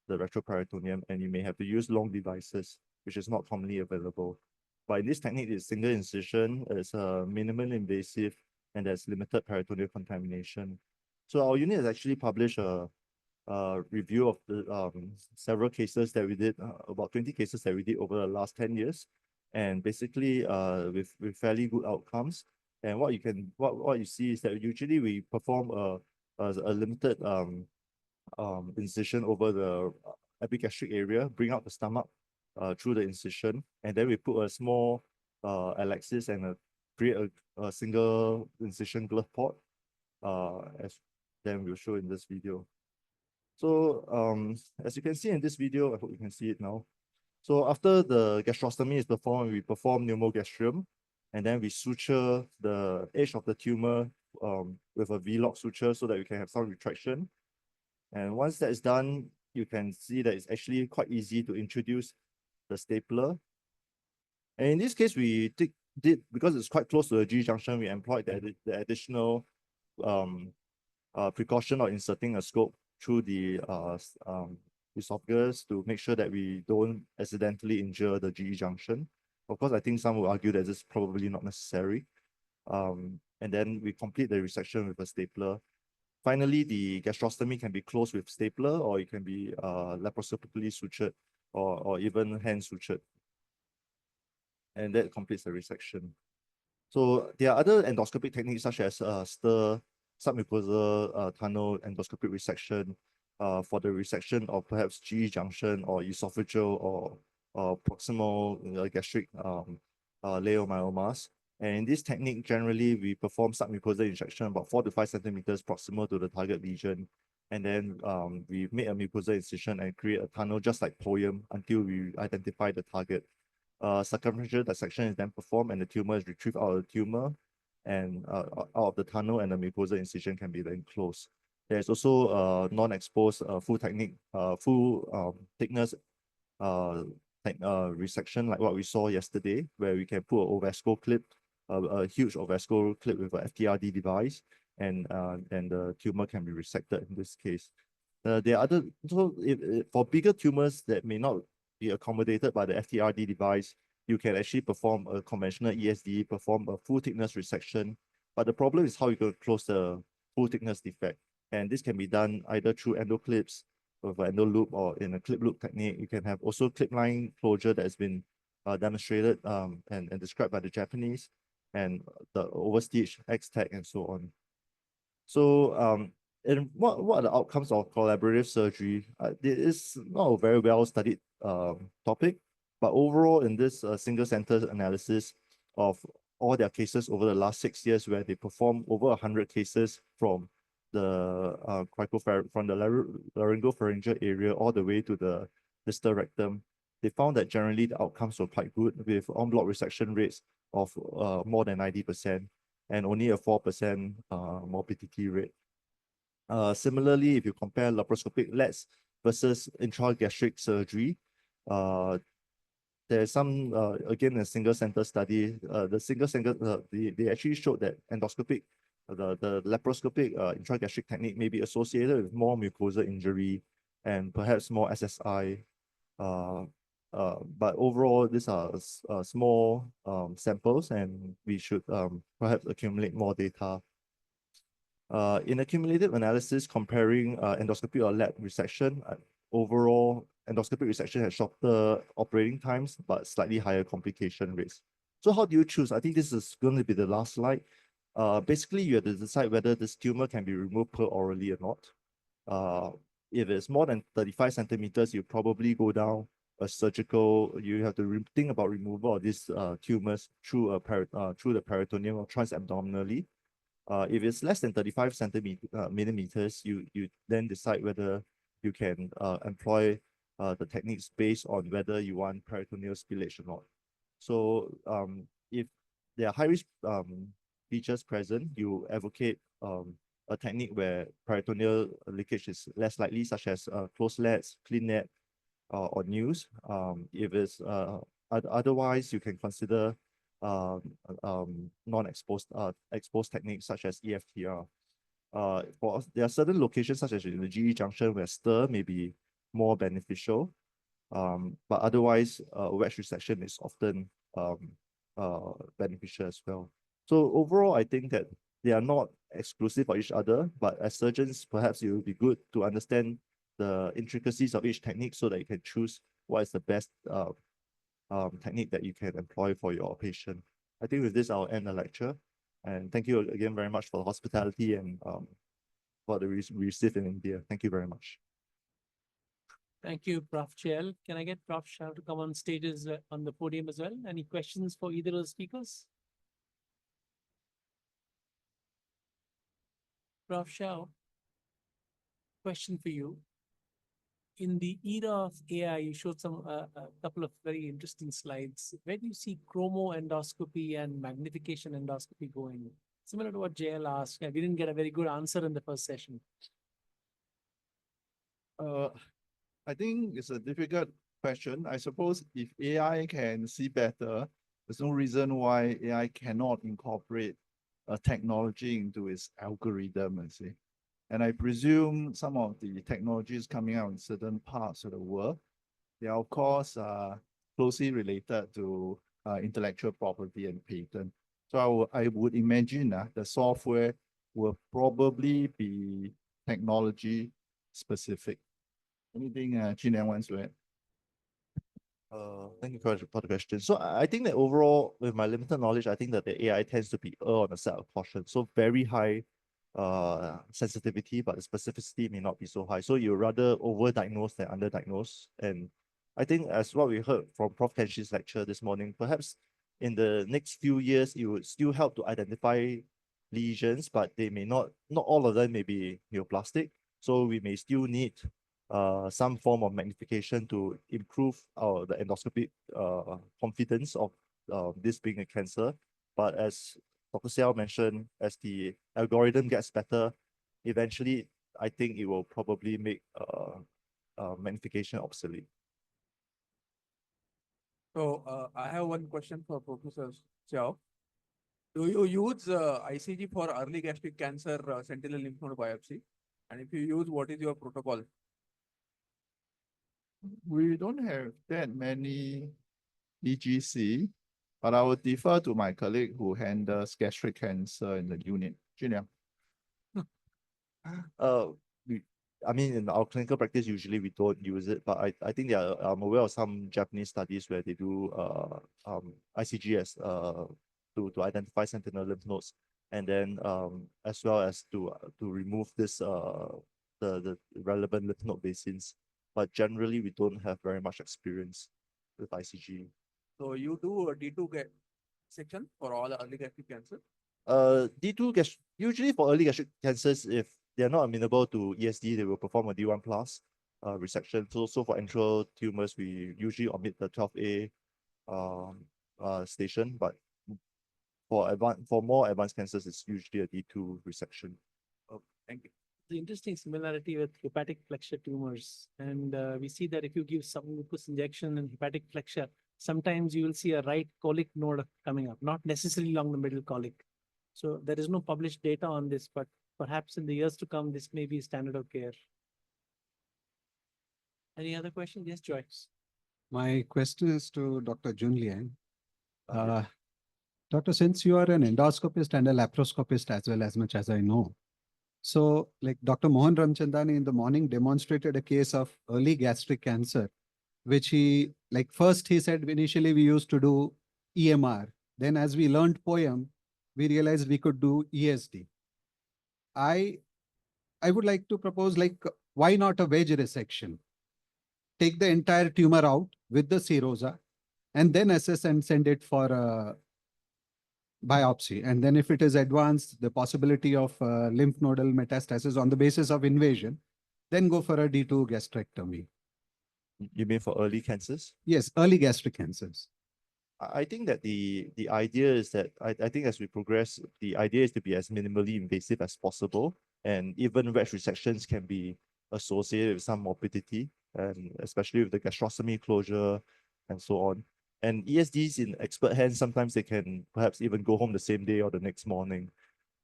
retroperitoneum, and you may have to use long devices, which is not commonly available. But in this technique, it's single incision, it's minimally invasive, and there's limited peritoneal contamination. So our unit has actually published a review of the several cases that we did, about 20 cases that we did over the last 10 years, and basically with fairly good outcomes. And what you see is that usually we perform a limited incision over the epigastric area, bring out the stomach through the incision, and then we put a small Alexis and create a single incision glove port, as then we'll show in this video. So as you can see in this video, I hope you can see it now. So after the gastrostomy is performed, we perform pneumogastrium, and then we suture the edge of the tumor with a V-lock suture so that we can have some retraction. And once that is done, you can see that it's actually quite easy to introduce the stapler. And in this case, we did because it's quite close to the G junction, we employed the additional precaution of inserting a scope through the esophagus to make sure that we don't accidentally injure the GE junction. Of course, I think some will argue that this is probably not necessary. And then we complete the resection with a stapler. Finally, the gastrostomy can be closed with stapler, or it can be laparoscopically sutured, or even hand sutured. And that completes the resection. So there are other endoscopic techniques such as stir, submucosal tunnel endoscopic resection for the resection of perhaps GE junction or esophageal or proximal gastric leiomyomas. And in this technique, generally, we perform submucosal injection about 4 to 5 centimeters proximal to the target lesion. And then we make a mucosal incision and create a tunnel just like POEM until we identify the target. Circumferential dissection is then performed and the tumor is retrieved out of the tumor and out of the tunnel, and the mucosal incision can be then closed. There's also non-exposed full technique, full thickness resection like what we saw yesterday, where we can put an Ovasco clip, a huge Ovasco clip with a FTRD device, and the tumor can be resected in this case. There are other, so for bigger tumors that may not be accommodated by the FTRD device, you can actually perform a conventional ESD, perform a full thickness resection. But the problem is how you can close the full thickness defect. And this can be done either through endo clips with an endo loop or in a clip loop technique. You can have also clip line closure that has been demonstrated and described by the Japanese, and the overstitch, X-Tech, and so on. So and what are the outcomes of collaborative surgery? It is not a very well studied topic, but overall in this single center analysis of all their cases over the last 6 years, where they performed over 100 cases from the laryngopharyngeal area all the way to the distal rectum, they found that generally the outcomes were quite good, with en bloc resection rates of more than 90% and only a 4% morbidity rate. Similarly, if you compare laparoscopic lats versus intragastric surgery, There's some, again, a single center study, the single center, they actually showed that endoscopic, the laparoscopic intragastric technique may be associated with more mucosal injury and perhaps more SSI. But overall, these are small samples, and we should perhaps accumulate more data. In accumulative analysis, comparing endoscopy or lap resection, overall endoscopic resection has shorter operating times, but slightly higher complication rates. So how do you choose? I think this is going to be the last slide. Basically, you have to decide whether this tumor can be removed per orally or not. If it's more than 35 centimeters, you probably go down a surgical, you have to think about removal of these tumors through the peritoneum or transabdominally. If it's less than 35 millimeters, you then decide whether you can employ the techniques based on whether you want peritoneal spillage or not. So if there are high-risk features present, you advocate a technique where peritoneal leakage is less likely, such as closed lats, clean net, or news. If it's otherwise, you can consider non-exposed exposed techniques such as EFTR. There are certain locations such as in the GE junction where stir may be more beneficial, but otherwise wedge resection is often beneficial as well. So overall, I think that they are not exclusive of each other, but as surgeons, perhaps it would be good to understand the intricacies of each technique so that you can choose what is the best technique that you can employ for your patient. I think with this, I'll end the lecture. And thank you again very much for the hospitality and for the we received in India. Thank you very much. Thank you, Prof. Chel. Can I get Prof. Seow to come on stages on the podium as well? Any questions for either of the speakers? Prof. Seow, question for you. In the era of AI, you showed a couple of very interesting slides. Where do you see chromo endoscopy and magnification endoscopy going? Similar to what JL asked, we didn't get a very good answer in the first session. I think it's a difficult question. I suppose if AI can see better, there's no reason why AI cannot incorporate a technology into its algorithm, I see. And I presume some of the technologies coming out in certain parts of the world, they are of course closely related to intellectual property and patent. So I would imagine the software will probably be technology specific. Anything Jun-Liang wants to add? Thank you for the question. So I think that overall, with my limited knowledge, I think that the AI tends to be on the side of caution. So very high sensitivity, but the specificity may not be so high. So you rather overdiagnose than underdiagnose. And I think as what we heard from Prof. Kenshi's lecture this morning, perhaps in the next few years, it would still help to identify lesions, but they may not all of them may be neoplastic. So we may still need some form of magnification to improve the endoscopic confidence of this being a cancer. But as Dr. Seow mentioned, as the algorithm gets better, eventually, I think it will probably make magnification obsolete. So I have one question for Professor Seow. Do you use ICG for early gastric cancer sentinel lymph node biopsy? And if you use, what is your protocol? We don't have that many EGC, but I would defer to my colleague who handles gastric cancer in the unit. Jun-Liang. I mean, in our clinical practice, usually we don't use it, but I think I'm aware of some Japanese studies where they do ICG as to identify sentinel lymph nodes, and then as well as to remove this the relevant lymph node basins. But generally, we don't have very much experience with ICG. So you do a D2 section for all the early gastric cancer? D2 usually for early gastric cancers, if they're not amenable to ESD, they will perform a D1 plus resection. So for enteral tumors, we usually omit the 12A station, but for more advanced cancers, it's usually a D2 resection. Oh, thank you. the interesting similarity with hepatic flexure tumors. And we see that if you give submucous injection in hepatic flexure, sometimes you will see a right colic node coming up, not necessarily along the middle colic. So there is no published data on this, but perhaps in the years to come, this may be standard of care. Any other questions? Yes, Joyce. My question is to Dr. Jun-Liang. Doctor, since you are an endoscopist and a laparoscopist as much as I know, so like Dr. Mohan Ramchandani in the morning demonstrated a case of early gastric cancer, which he, like first he said initially we used to do EMR. Then as we learned POEM, we realized we could do ESD. I would like to propose, like, why not a wedge resection? Take the entire tumor out with the serosa and then assess and send it for a biopsy. And then if it is advanced, the possibility of lymph nodal metastasis on the basis of invasion, then go for a D2 gastrectomy. You mean for early cancers? Yes, early gastric cancers. I think that the idea is that I think as we progress, the idea is to be as minimally invasive as possible. And even wedge resections can be associated with some morbidity, and especially with the gastrostomy closure and so on. And ESDs in expert hands, sometimes they can perhaps even go home the same day or the next morning.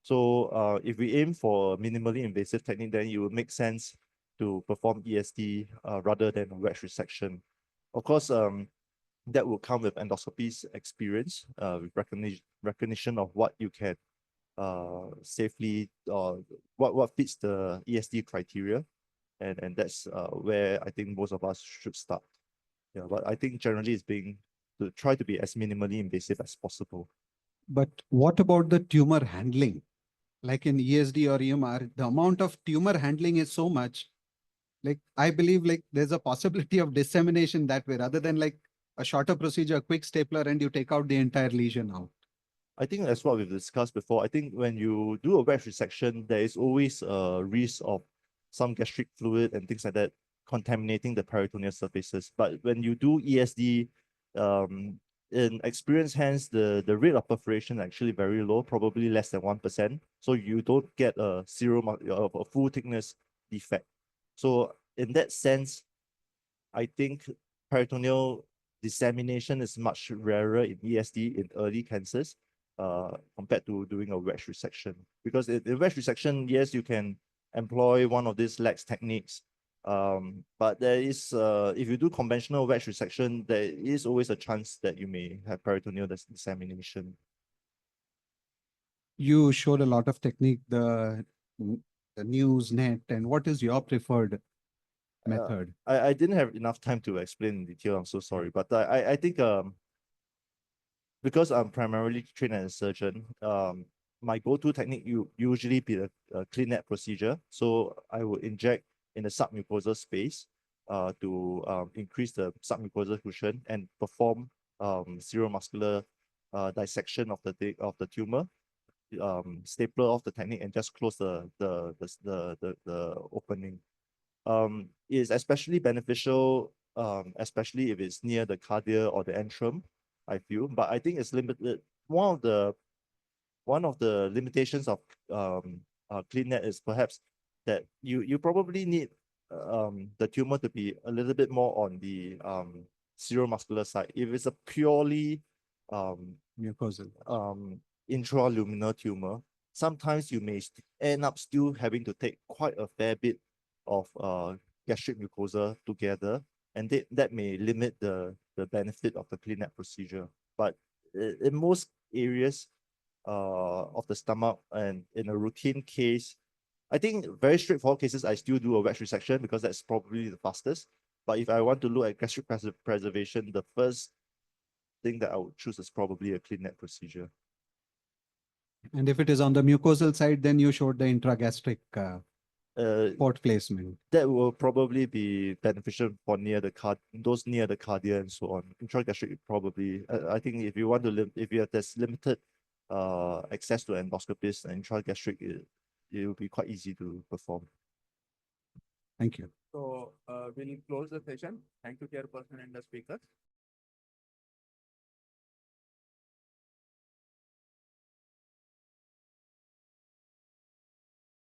So if we aim for a minimally invasive technique, then it would make sense to perform ESD rather than wedge resection. Of course, that will come with endoscopy's experience, with recognition of what you can safely, what fits the ESD criteria. And that's where I think most of us should start. Yeah, but I think generally it's being to try to be as minimally invasive as possible. But what about the tumor handling? Like in ESD or EMR, the amount of tumor handling is so much. Like, I believe like there's a possibility of dissemination that way, rather than like a shorter procedure, a quick stapler, and you take out the entire lesion out. I think that's what we've discussed before. I think when you do a wedge resection, there is always a risk of some gastric fluid and things like that contaminating the peritoneal surfaces. But when you do ESD, in experienced hands, the rate of perforation is actually very low, probably less than 1%. So you don't get a a full thickness defect. So in that sense, I think peritoneal dissemination is much rarer in ESD in early cancers compared to doing a wedge resection. Because in wedge resection, yes, you can employ one of these lax techniques. But there is, if you do conventional wedge resection, there is always a chance that you may have peritoneal dissemination. You showed a lot of technique, the news net, and what is your preferred method? I didn't have enough time to explain in detail. I'm so sorry, but I think because I'm primarily trained as a surgeon, my go-to technique usually be a clean net procedure. So I would inject in the submucosal space to increase the submucosal cushion and perform seromuscular dissection of the tumor, stapler off the technique and just close the opening. Is especially beneficial, especially if it's near the cardia or the antrum, I feel. But I think it's limited. One of the limitations of clean net is perhaps that you probably need the tumor to be a little bit more on the seromuscular side. If it's a purely Mucosal. intraluminal tumor, sometimes you may end up still having to take quite a fair bit of gastric mucosa together, and that may limit the benefit of the clean net procedure. But in most areas of the stomach and in a routine case, I think very straightforward cases, I still do a wedge resection because that's probably the fastest. But if I want to look at gastric preservation, the first thing that I would choose is probably a clean net procedure. And if it is on the mucosal side, then you showed the intragastric port placement. That will probably be beneficial for those near the cardia and so on. Intragastric probably. I think if you want to there's limited access to endoscopists, and intragastric it will be quite easy to perform. Thank you. So we'll close the session. Thank you, chairperson and the speakers.